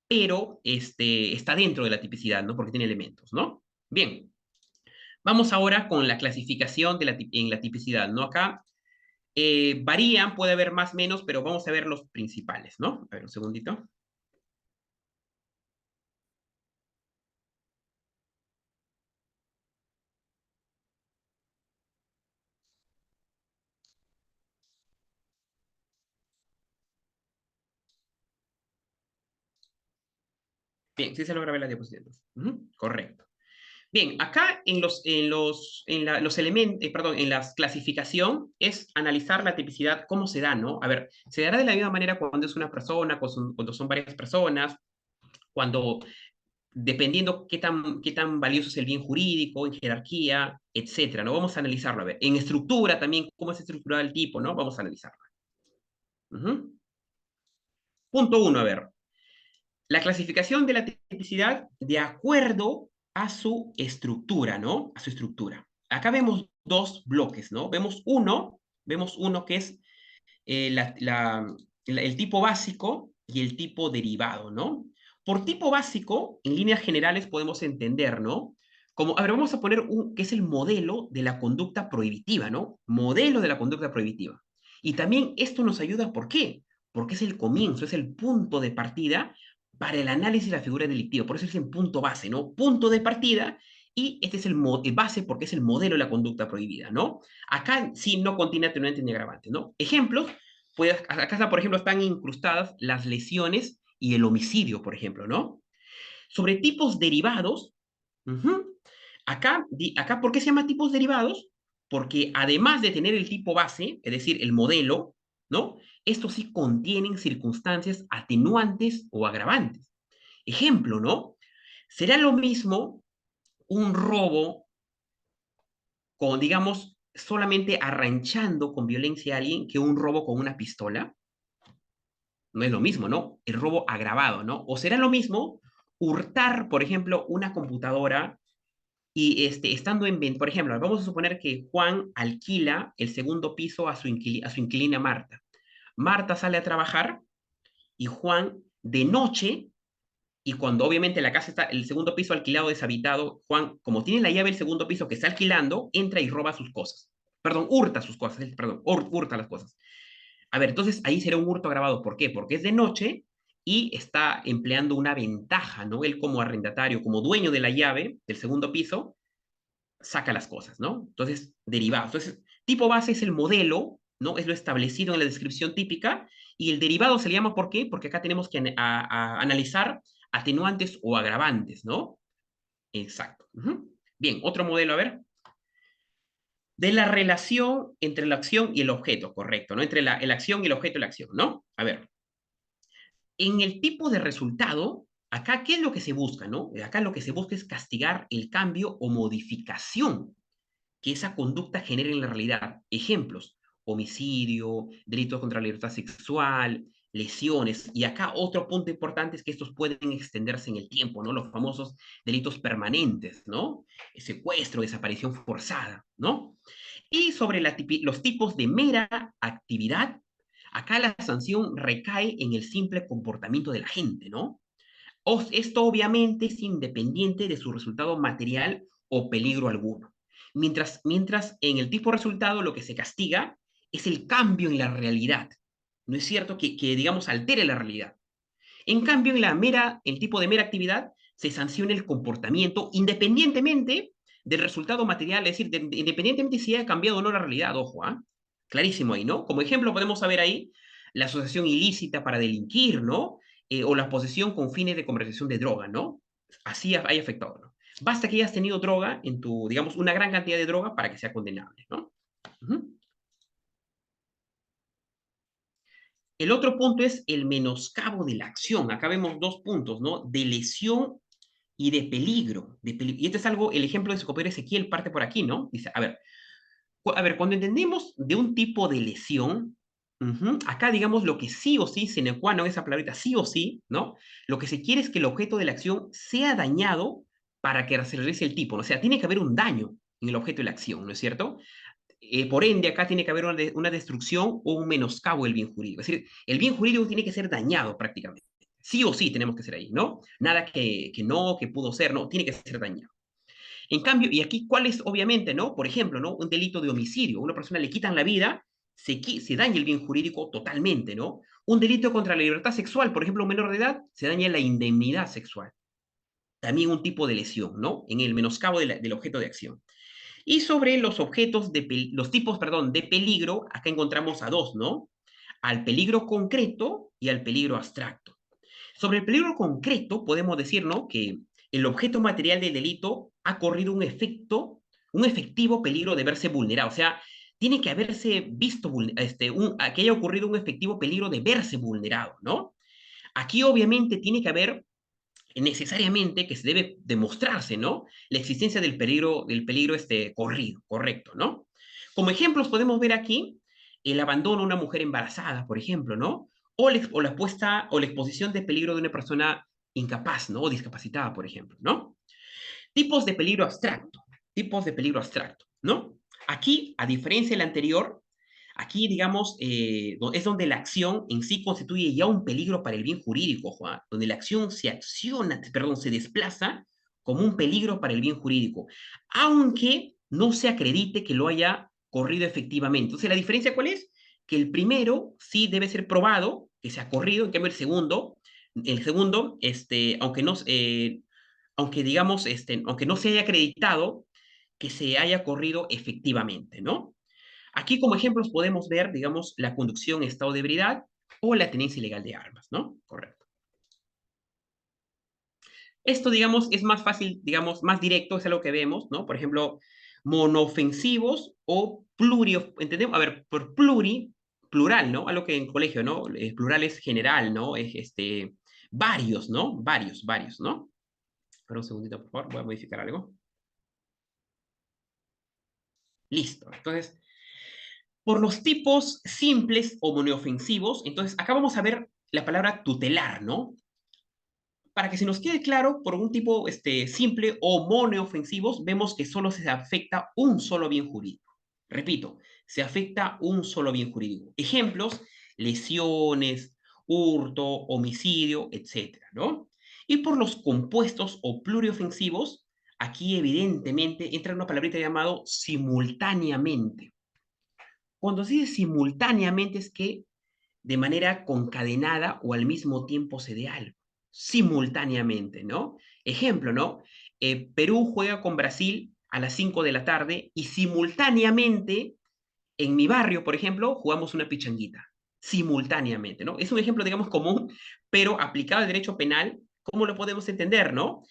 pero está dentro de la tipicidad, ¿no? Porque tiene elementos, ¿no? Bien, vamos ahora con la clasificación en la tipicidad, ¿no? Acá varían, puede haber más, menos, pero vamos a ver los principales, ¿no? A ver, un segundito. Bien, sí se logra ver las diapositivas. Ujú, correcto. Bien, acá los elementos, perdón, en la clasificación es analizar la tipicidad, cómo se da, ¿no? A ver, se dará de la misma manera cuando es una persona, cuando son varias personas, cuando dependiendo qué tan valioso es el bien jurídico, en jerarquía, etcétera, ¿no? Vamos a analizarlo, a ver. En estructura también, cómo es estructurado el tipo, ¿no? Vamos a analizarlo. Ujú. Punto uno, a ver. La clasificación de la tipicidad de acuerdo a su estructura, ¿no? A su estructura. Acá vemos dos bloques, ¿no? Vemos uno que es el tipo básico y el tipo derivado, ¿no? Por tipo básico, en líneas generales podemos entender, ¿no? Como, a ver, vamos a poner que es el modelo de la conducta prohibitiva, ¿no? Modelo de la conducta prohibitiva. Y también esto nos ayuda, ¿por qué? Porque es el comienzo, es el punto de partida para el análisis de la figura delictiva. Por eso es el punto base, ¿no? Punto de partida y este es el base porque es el modelo de la conducta prohibida, ¿no? Acá sí no contiene atenuantes ni agravantes, ¿no? Ejemplos, pues acá, por ejemplo, están incrustadas las lesiones y el homicidio, por ejemplo, ¿no? Sobre tipos derivados, ujú, acá, ¿por qué se llama tipos derivados? Porque además de tener el tipo base, es decir, el modelo, ¿no? Estos sí contienen circunstancias atenuantes o agravantes. Ejemplo, ¿no? ¿Será lo mismo un robo con, digamos, solamente arranchando con violencia a alguien que un robo con una pistola? No es lo mismo, ¿no? El robo agravado, ¿no? O será lo mismo hurtar, por ejemplo, una computadora y estando por ejemplo, vamos a suponer que Juan alquila el segundo piso a su inquilina Marta. Marta sale a trabajar y Juan de noche, y cuando obviamente la casa está, el segundo piso alquilado, deshabitado, Juan, como tiene la llave del segundo piso que está alquilando, entra y roba sus cosas. Perdón, hurta sus cosas, perdón, hurta las cosas. A ver, entonces ahí será un hurto agravado. ¿Por qué? Porque es de noche y está empleando una ventaja, ¿no? Él como arrendatario, como dueño de la llave del segundo piso, saca las cosas, ¿no? Entonces, derivado. Entonces, tipo base es el modelo, ¿no? Es lo establecido en la descripción típica y el derivado se le llama ¿por qué? Porque acá tenemos que analizar atenuantes o agravantes, ¿no? Exacto. Ujú. Bien, otro modelo, a ver. De la relación entre la acción y el objeto, correcto, ¿no? Entre la acción y el objeto de la acción, ¿no? A ver, en el tipo de resultado, acá, ¿qué es lo que se busca, no? Acá lo que se busca es castigar el cambio o modificación que esa conducta genera en la realidad. Ejemplos, homicidio, delitos contra la libertad sexual, lesiones. Y acá otro punto importante es que estos pueden extenderse en el tiempo, ¿no? Los famosos delitos permanentes, ¿no? Secuestro, desaparición forzada, ¿no? Y sobre los tipos de mera actividad, acá la sanción recae en el simple comportamiento de la gente, ¿no? Esto obviamente es independiente de su resultado material o peligro alguno. Mientras en el tipo de resultado lo que se castiga es el cambio en la realidad. No es cierto que digamos, altere la realidad. En cambio, el tipo de mera actividad se sanciona el comportamiento independientemente del resultado material, es decir, independientemente si haya cambiado o no la realidad, ojo, ¿ah? Clarísimo ahí, ¿no? Como ejemplo podemos saber ahí la asociación ilícita para delinquir, ¿no? O la posesión con fines de comercialización de droga, ¿no? Así hay afectado, ¿no? Basta que hayas tenido droga en tu, digamos, una gran cantidad de droga para que sea condenable, ¿no? Ujú. El otro punto es el menoscabo de la acción. Acá vemos dos puntos, ¿no? De lesión y de peligro. Y este es algo, el ejemplo de su compañero Ezequiel parte por aquí, ¿no? Dice, cuando entendemos de un tipo de lesión, acá digamos lo que sí o sí, sine qua non, esa palabrita sí o sí, ¿no? Lo que se quiere es que el objeto de la acción sea dañado para que se realice el tipo, ¿no? O sea, tiene que haber un daño en el objeto de la acción, ¿no es cierto? Por ende, acá tiene que haber una destrucción o un menoscabo del bien jurídico. Es decir, el bien jurídico tiene que ser dañado prácticamente. Sí o sí tenemos que ser ahí, ¿no? Nada que no, que pudo ser, no, tiene que ser dañado. En cambio, y aquí, ¿cuál es, obviamente, no? Por ejemplo, ¿no? Un delito de homicidio. A una persona le quitan la vida, se daña el bien jurídico totalmente, ¿no? Un delito contra la libertad sexual, por ejemplo, un menor de edad, se daña la indemnidad sexual. También un tipo de lesión, ¿no? En el menoscabo del objeto de acción. Y sobre los los tipos, perdón, de peligro, acá encontramos a dos, ¿no? Al peligro concreto y al peligro abstracto. Sobre el peligro concreto, podemos decir, ¿no? Que el objeto material del delito ha corrido un efectivo peligro de verse vulnerado. O sea, tiene que haberse visto, que haya ocurrido un efectivo peligro de verse vulnerado, ¿no? Aquí obviamente tiene que haber necesariamente que se debe demostrarse, ¿no? La existencia del peligro corrido, correcto, ¿no? Como ejemplos podemos ver aquí el abandono de una mujer embarazada, por ejemplo, ¿no? O la exposición de peligro de una persona incapaz, ¿no? O discapacitada, por ejemplo, ¿no? Tipos de peligro abstracto. Tipos de peligro abstracto, ¿no? Aquí, a diferencia del anterior, aquí, digamos, es donde la acción en sí constituye ya un peligro para el bien jurídico, Juan, donde la acción se acciona, perdón, se desplaza como un peligro para el bien jurídico, aunque no se acredite que lo haya corrido efectivamente. Entonces, ¿la diferencia cuál es? Que el primero sí debe ser probado que se ha corrido, en cambio el segundo, aunque digamos, aunque no se haya acreditado que se haya corrido efectivamente, ¿no? Aquí como ejemplos podemos ver, digamos, la conducción en estado de ebriedad o la tenencia ilegal de armas, ¿no? Correcto. Esto, digamos, es más fácil, digamos, más directo, es algo que vemos, ¿no? Por ejemplo, monofensivos o ¿entendemos? A ver, por plural, ¿no? Algo que en colegio, ¿no? Plural es general, ¿no? Es varios, ¿no? Varios, ¿no? Espera un segundito, por favor, voy a modificar algo. Listo. Entonces, por los tipos simples o monoofensivos, entonces acá vamos a ver la palabra tutelar, ¿no? Para que se nos quede claro, por un tipo simple o monoofensivos, vemos que solo se afecta un solo bien jurídico. Repito, se afecta un solo bien jurídico. Ejemplos, lesiones, hurto, homicidio, etcétera, ¿no? Y por los compuestos o pluriofensivos, aquí evidentemente entra una palabrita llamado simultáneamente. Cuando se dice simultáneamente es que de manera concadenada o al mismo tiempo se dé algo. Simultáneamente, ¿no? Ejemplo, ¿no? Perú juega con Brasil a las 5 de la tarde y simultáneamente en mi barrio, por ejemplo, jugamos una pichanguita. Simultáneamente, ¿no? Es un ejemplo, digamos, común, pero aplicado al derecho penal, ¿cómo lo podemos entender, no?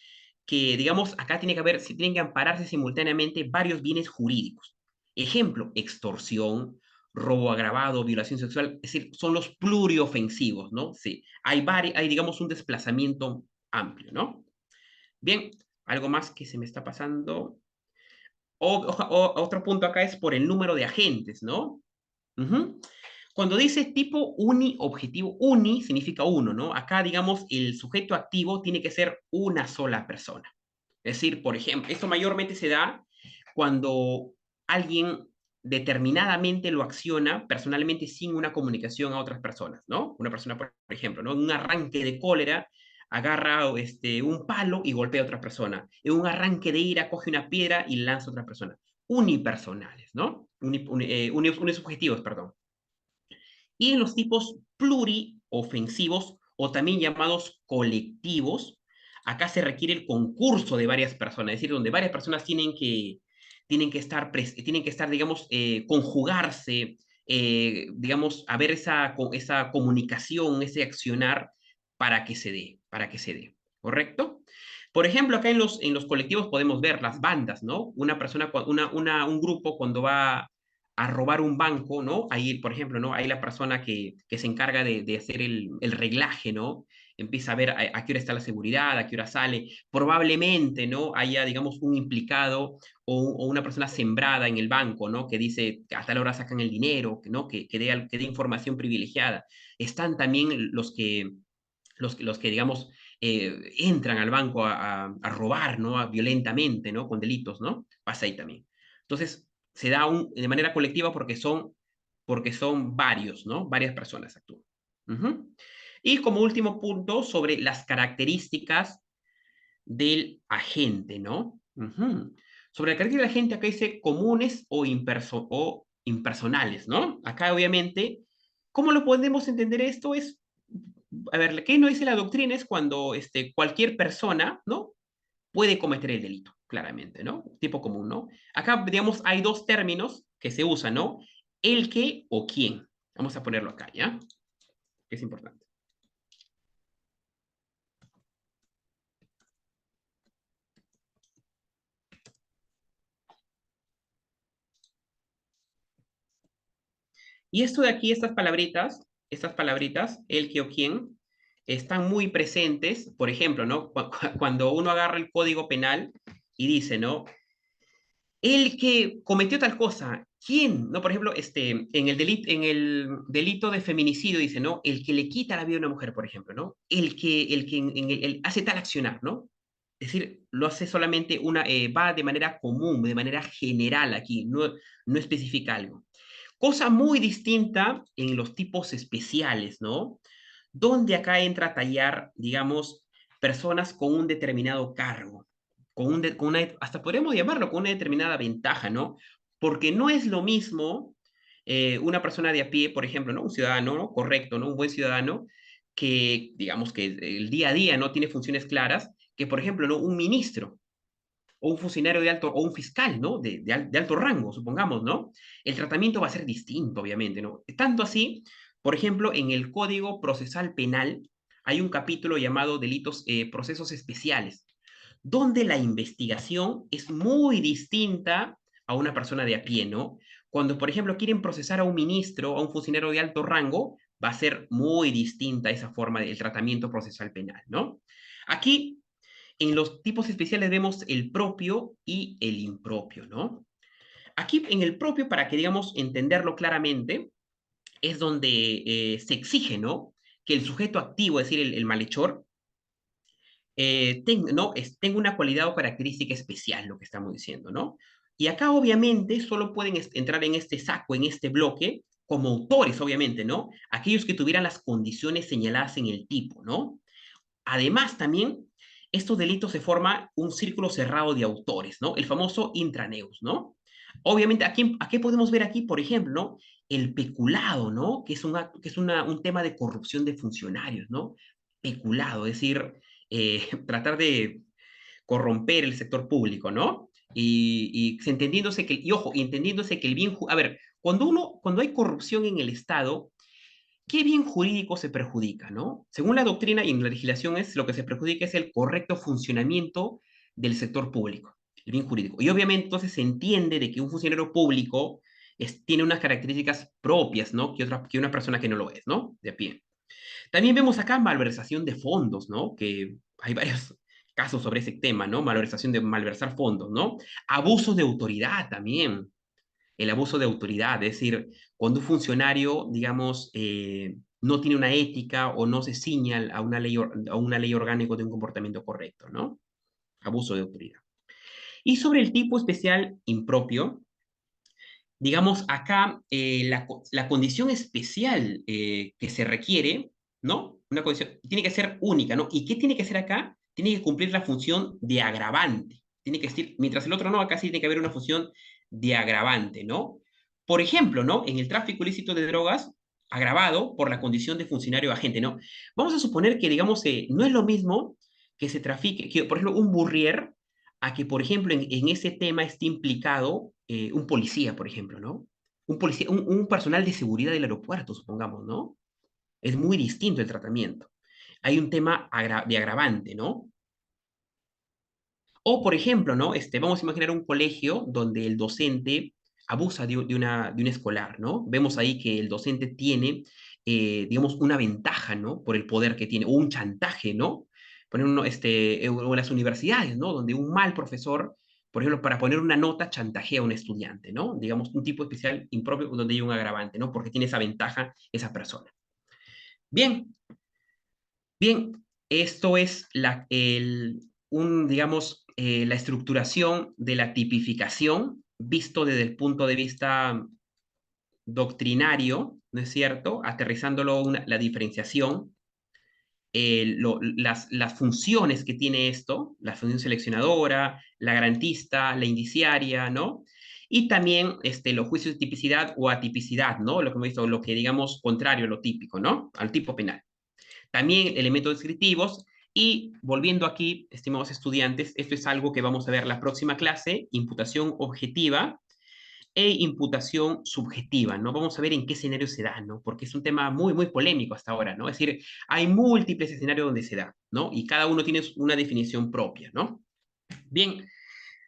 Que, digamos, acá tienen que ampararse simultáneamente varios bienes jurídicos. Ejemplo, extorsión, robo agravado, violación sexual, es decir, son los pluriofensivos, ¿no? Sí, hay, digamos, un desplazamiento amplio, ¿no? Bien, algo más que se me está pasando. Otro punto acá es por el número de agentes, ¿no? Ujú. Cuando dice tipo uniobjetivo, uni significa uno, ¿no? Acá, digamos, el sujeto activo tiene que ser una sola persona. Es decir, por ejemplo, esto mayormente se da cuando alguien determinadamente lo acciona personalmente sin una comunicación a otras personas, ¿no? Una persona, por ejemplo, ¿no? En un arranque de cólera agarra un palo y golpea a otra persona. En un arranque de ira coge una piedra y lanza a otra persona. Unipersonales, ¿no? Unisubjetivos, perdón. Y en los tipos pluriofensivos o también llamados colectivos, acá se requiere el concurso de varias personas, es decir, donde varias personas tienen que estar, digamos, conjugarse, digamos, haber esa comunicación, ese accionar para que se dé, ¿correcto? Por ejemplo, acá en los colectivos podemos ver las bandas, ¿no? Un grupo cuando va a robar un banco, ¿no? Ahí, por ejemplo, ¿no? Ahí la persona que se encarga de hacer el reglaje, ¿no? Empieza a ver a qué hora está la seguridad, a qué hora sale. Probablemente, ¿no? Haya, digamos, un implicado o una persona sembrada en el banco, ¿no? Que dice que a tal hora sacan el dinero, ¿no? Que dé información privilegiada. Están también los que digamos, entran al banco a robar, ¿no? Violentamente, ¿no? Con delitos, ¿no? Pasa ahí también. Entonces, se da de manera colectiva porque son varios, ¿no? Varias personas actúan. Ujú. Y como último punto, sobre las características del agente, ¿no? Ujú. Sobre la característica del agente, acá dice comunes o impersonales, ¿no? Acá, obviamente, ¿cómo lo podemos entender esto? A ver, ¿qué no dice la doctrina? Es cuando cualquier persona, ¿no? Puede cometer el delito, claramente, ¿no? Tipo común, ¿no? Acá, digamos, hay dos términos que se usan, ¿no? El que o quién. Vamos a ponerlo acá, ¿ya? Que es importante. Y esto de aquí, estas palabritas, el que o quién, están muy presentes, por ejemplo, ¿no? Cuando uno agarra el Código Penal y dice, ¿no? El que cometió tal cosa ¿quién? ¿No? Por ejemplo, en el delito de feminicidio dice, ¿no? El que le quita la vida a una mujer, por ejemplo, ¿no? El que hace tal accionar, ¿no? Es decir, lo hace solamente va de manera común, de manera general aquí, no especifica algo. Cosa muy distinta en los tipos especiales, ¿no? Donde acá entra a tallar, digamos, personas con un determinado cargo, hasta podríamos llamarlo con una determinada ventaja, ¿no? Porque no es lo mismo una persona de a pie, por ejemplo, ¿no? Un ciudadano, ¿no? Correcto, ¿no? Un buen ciudadano que, digamos, que el día a día no tiene funciones claras, que, por ejemplo, ¿no? Un ministro o un funcionario de alto, o un fiscal, ¿no? De alto rango, supongamos, ¿no? El tratamiento va a ser distinto, obviamente, ¿no? Tanto así, por ejemplo, en el Código Procesal Penal hay un capítulo llamado Delitos, Procesos Especiales, donde la investigación es muy distinta a una persona de a pie, ¿no? Cuando, por ejemplo, quieren procesar a un ministro o a un funcionario de alto rango, va a ser muy distinta esa forma del tratamiento procesal penal, ¿no? Aquí en los tipos especiales vemos el propio y el impropio, ¿no? Aquí en el propio, para que digamos entenderlo claramente, es donde se exige, ¿no? Que el sujeto activo, es decir, el malhechor, ¿no? Tenga una cualidad o característica especial, lo que estamos diciendo, ¿no? Y acá obviamente solo pueden entrar en este saco, en este bloque, como autores, obviamente, ¿no? Aquellos que tuvieran las condiciones señaladas en el tipo, ¿no? Además, también, estos delitos se forma un círculo cerrado de autores, ¿no? El famoso intraneus, ¿no? Obviamente, ¿a qué podemos ver aquí, por ejemplo, ¿no? El peculado, ¿no? Que es, un tema de corrupción de funcionarios, ¿no? Peculado, es decir, tratar de corromper el sector público, ¿no? Y entendiéndose que el bien, a ver, cuando hay corrupción en el Estado, ¿qué bien jurídico se perjudica, no? Según la doctrina y en la legislación lo que se perjudica es el correcto funcionamiento del sector público, el bien jurídico. Y obviamente entonces se entiende de que un funcionario público tiene unas características propias, ¿no? Que una persona que no lo es, ¿no? De a pie. También vemos acá malversación de fondos, ¿no? Que hay varios casos sobre ese tema, ¿no? Malversar fondos, ¿no? Abuso de autoridad también, el abuso de autoridad, es decir, cuando un funcionario, digamos, no tiene una ética o no se ciña a una ley orgánica de un comportamiento correcto, ¿no? Abuso de autoridad. Y sobre el tipo especial impropio, digamos, acá la condición especial que se requiere, ¿no? Una condición, tiene que ser única, ¿no? ¿Y qué tiene que ser acá? Tiene que cumplir la función de agravante. Tiene que ser, mientras el otro no, acá sí tiene que haber una función de agravante, ¿no? Por ejemplo, ¿no? En el tráfico ilícito de drogas, agravado por la condición de funcionario agente, ¿no? Vamos a suponer que, digamos, no es lo mismo que se trafique, que, por ejemplo, un burrier a que, por ejemplo, en ese tema esté implicado un policía, por ejemplo, ¿no? Un policía, un personal de seguridad del aeropuerto, supongamos, ¿no? Es muy distinto el tratamiento. Hay un tema de agravante, ¿no? O, por ejemplo, ¿no? Vamos a imaginar un colegio donde el docente abusa de un escolar, ¿no? Vemos ahí que el docente tiene, digamos, una ventaja, ¿no? Por el poder que tiene, o un chantaje, ¿no? O las universidades, ¿no? Donde un mal profesor, por ejemplo, para poner una nota, chantajea a un estudiante, ¿no? Digamos, un tipo especial impropio donde hay un agravante, ¿no? Porque tiene esa ventaja esa persona. Bien, bien, esto es digamos, la estructuración de la tipificación visto desde el punto de vista doctrinario, ¿no es cierto? Aterrizándolo la diferenciación, las funciones que tiene esto, la función seleccionadora, la garantista, la indiciaria, ¿no? Y también los juicios de tipicidad o atipicidad, ¿no? Lo que hemos visto, lo que digamos contrario a lo típico, ¿no? Al tipo penal. También elementos descriptivos. Y volviendo aquí, estimados estudiantes, esto es algo que vamos a ver la próxima clase, imputación objetiva e imputación subjetiva, ¿no? Vamos a ver en qué escenario se da, ¿no? Porque es un tema muy, muy polémico hasta ahora, ¿no? Es decir, hay múltiples escenarios donde se da, ¿no? Y cada uno tiene una definición propia, ¿no? Bien,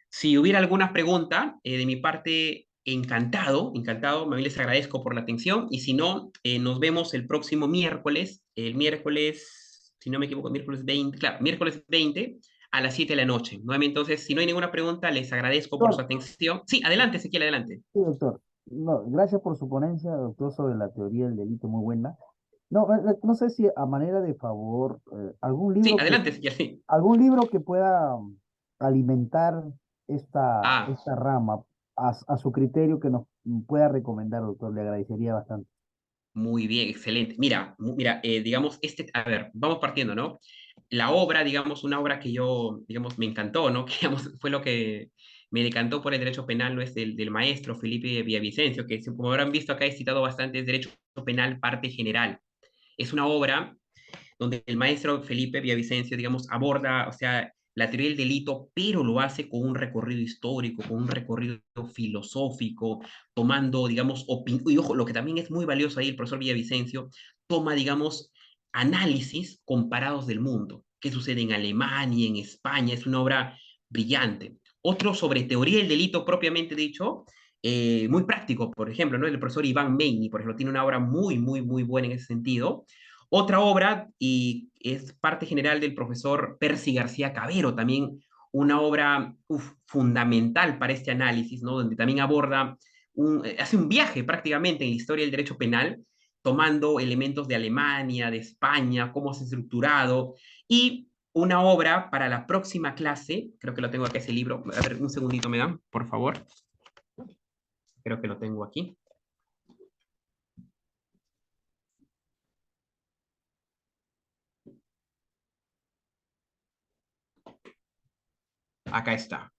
si hubiera alguna pregunta de mi parte, encantado, encantado, me les agradezco por la atención y si no, nos vemos el próximo miércoles, el miércoles, si no me equivoco, miércoles 20, claro, miércoles 20 a las 7 de la noche. Nuevamente, entonces, si no hay ninguna pregunta, les agradezco por su Doctor, atención. Sí, adelante, Ezequiel, adelante. sí, doctor. No, gracias por su ponencia, doctor, sobre la teoría del delito, muy buena. No, no sé si a manera de favor, Sí, adelante, si quieres, sí. algún libro que pueda alimentar Ah, esta rama a su criterio que nos pueda recomendar, doctor, le agradecería bastante. muy bien, excelente. Mira, mira, digamos, a ver, vamos partiendo, ¿no? La obra, digamos, una obra que yo, digamos, me encantó, ¿no? Que, digamos, fue lo que me decantó por el derecho penal, ¿no? Es del maestro Felipe Villavicencio, que como habrán visto acá he citado bastante, es Derecho Penal, parte general. Es una obra donde el maestro Felipe Villavicencio, digamos, aborda, o sea, la teoría del delito, pero lo hace con un recorrido histórico, con un recorrido filosófico, tomando, digamos, y ojo, lo que también es muy valioso ahí, el profesor Villavicencio toma, digamos, análisis comparados del mundo, qué sucede en Alemania, en España, es una obra brillante. Otro sobre teoría del delito propiamente dicho, muy práctico, por ejemplo, ¿no? El profesor Iván Meini, por ejemplo, tiene una obra muy, muy, muy buena en ese sentido. Otra obra, y es parte general del profesor Percy García Cabero, también una obra fundamental para este análisis, ¿no? Donde también aborda, hace un viaje prácticamente en la historia del derecho penal, tomando elementos de Alemania, de España, cómo se ha estructurado, y una obra para la próxima clase, creo que lo tengo acá ese libro, a ver, un segundito me dan, por favor, creo que lo tengo aquí. Acá está.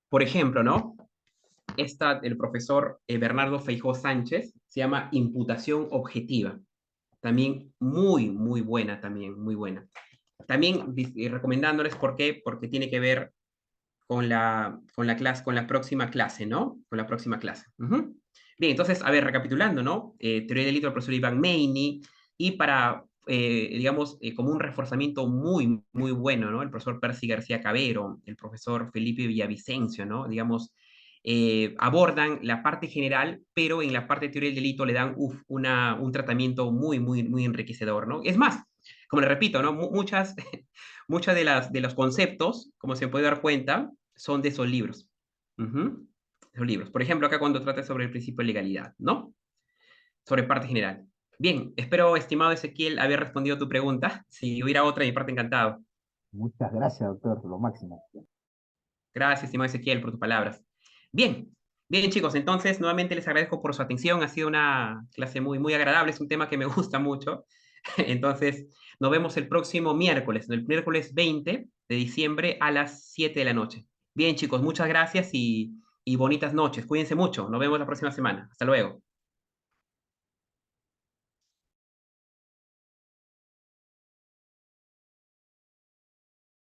Por ejemplo, ¿no? El profesor Bernardo Feijó Sánchez, se llama Imputación Objetiva. También muy, muy buena, también, muy buena. También recomendándoles por qué, porque tiene que ver con la clase, con la próxima clase, ¿no? Con la próxima clase. Ujú. Bien, entonces, a ver, recapitulando, ¿no? Teoría del delito del profesor Iván Meini, y para, digamos, como un reforzamiento muy, muy bueno, ¿no? El profesor Percy García Cabero, el profesor Felipe Villavicencio, ¿no? Digamos, abordan la parte general, pero en la parte de teoría del delito le dan un tratamiento muy, muy, muy enriquecedor, ¿no? Es más, como le repito, ¿no? Muchas, muchas de los conceptos, como se puede dar cuenta, son de esos libros. Ujú. Esos libros. Por ejemplo, acá cuando trata sobre el principio de legalidad, ¿no? Sobre parte general. Bien, espero, estimado Ezequiel, haber respondido a tu pregunta. Si hubiera otra, de mi parte, encantado. Muchas gracias, doctor, lo máximo. Gracias, estimado Ezequiel, por tus palabras. Bien, bien, chicos, entonces nuevamente les agradezco por su atención. Ha sido una clase muy, muy agradable. Es un tema que me gusta mucho. Entonces, nos vemos el próximo miércoles, el miércoles 20 de diciembre a las 7 de la noche. Bien, chicos, muchas gracias y bonitas noches. Cuídense mucho. Nos vemos la próxima semana. Hasta luego.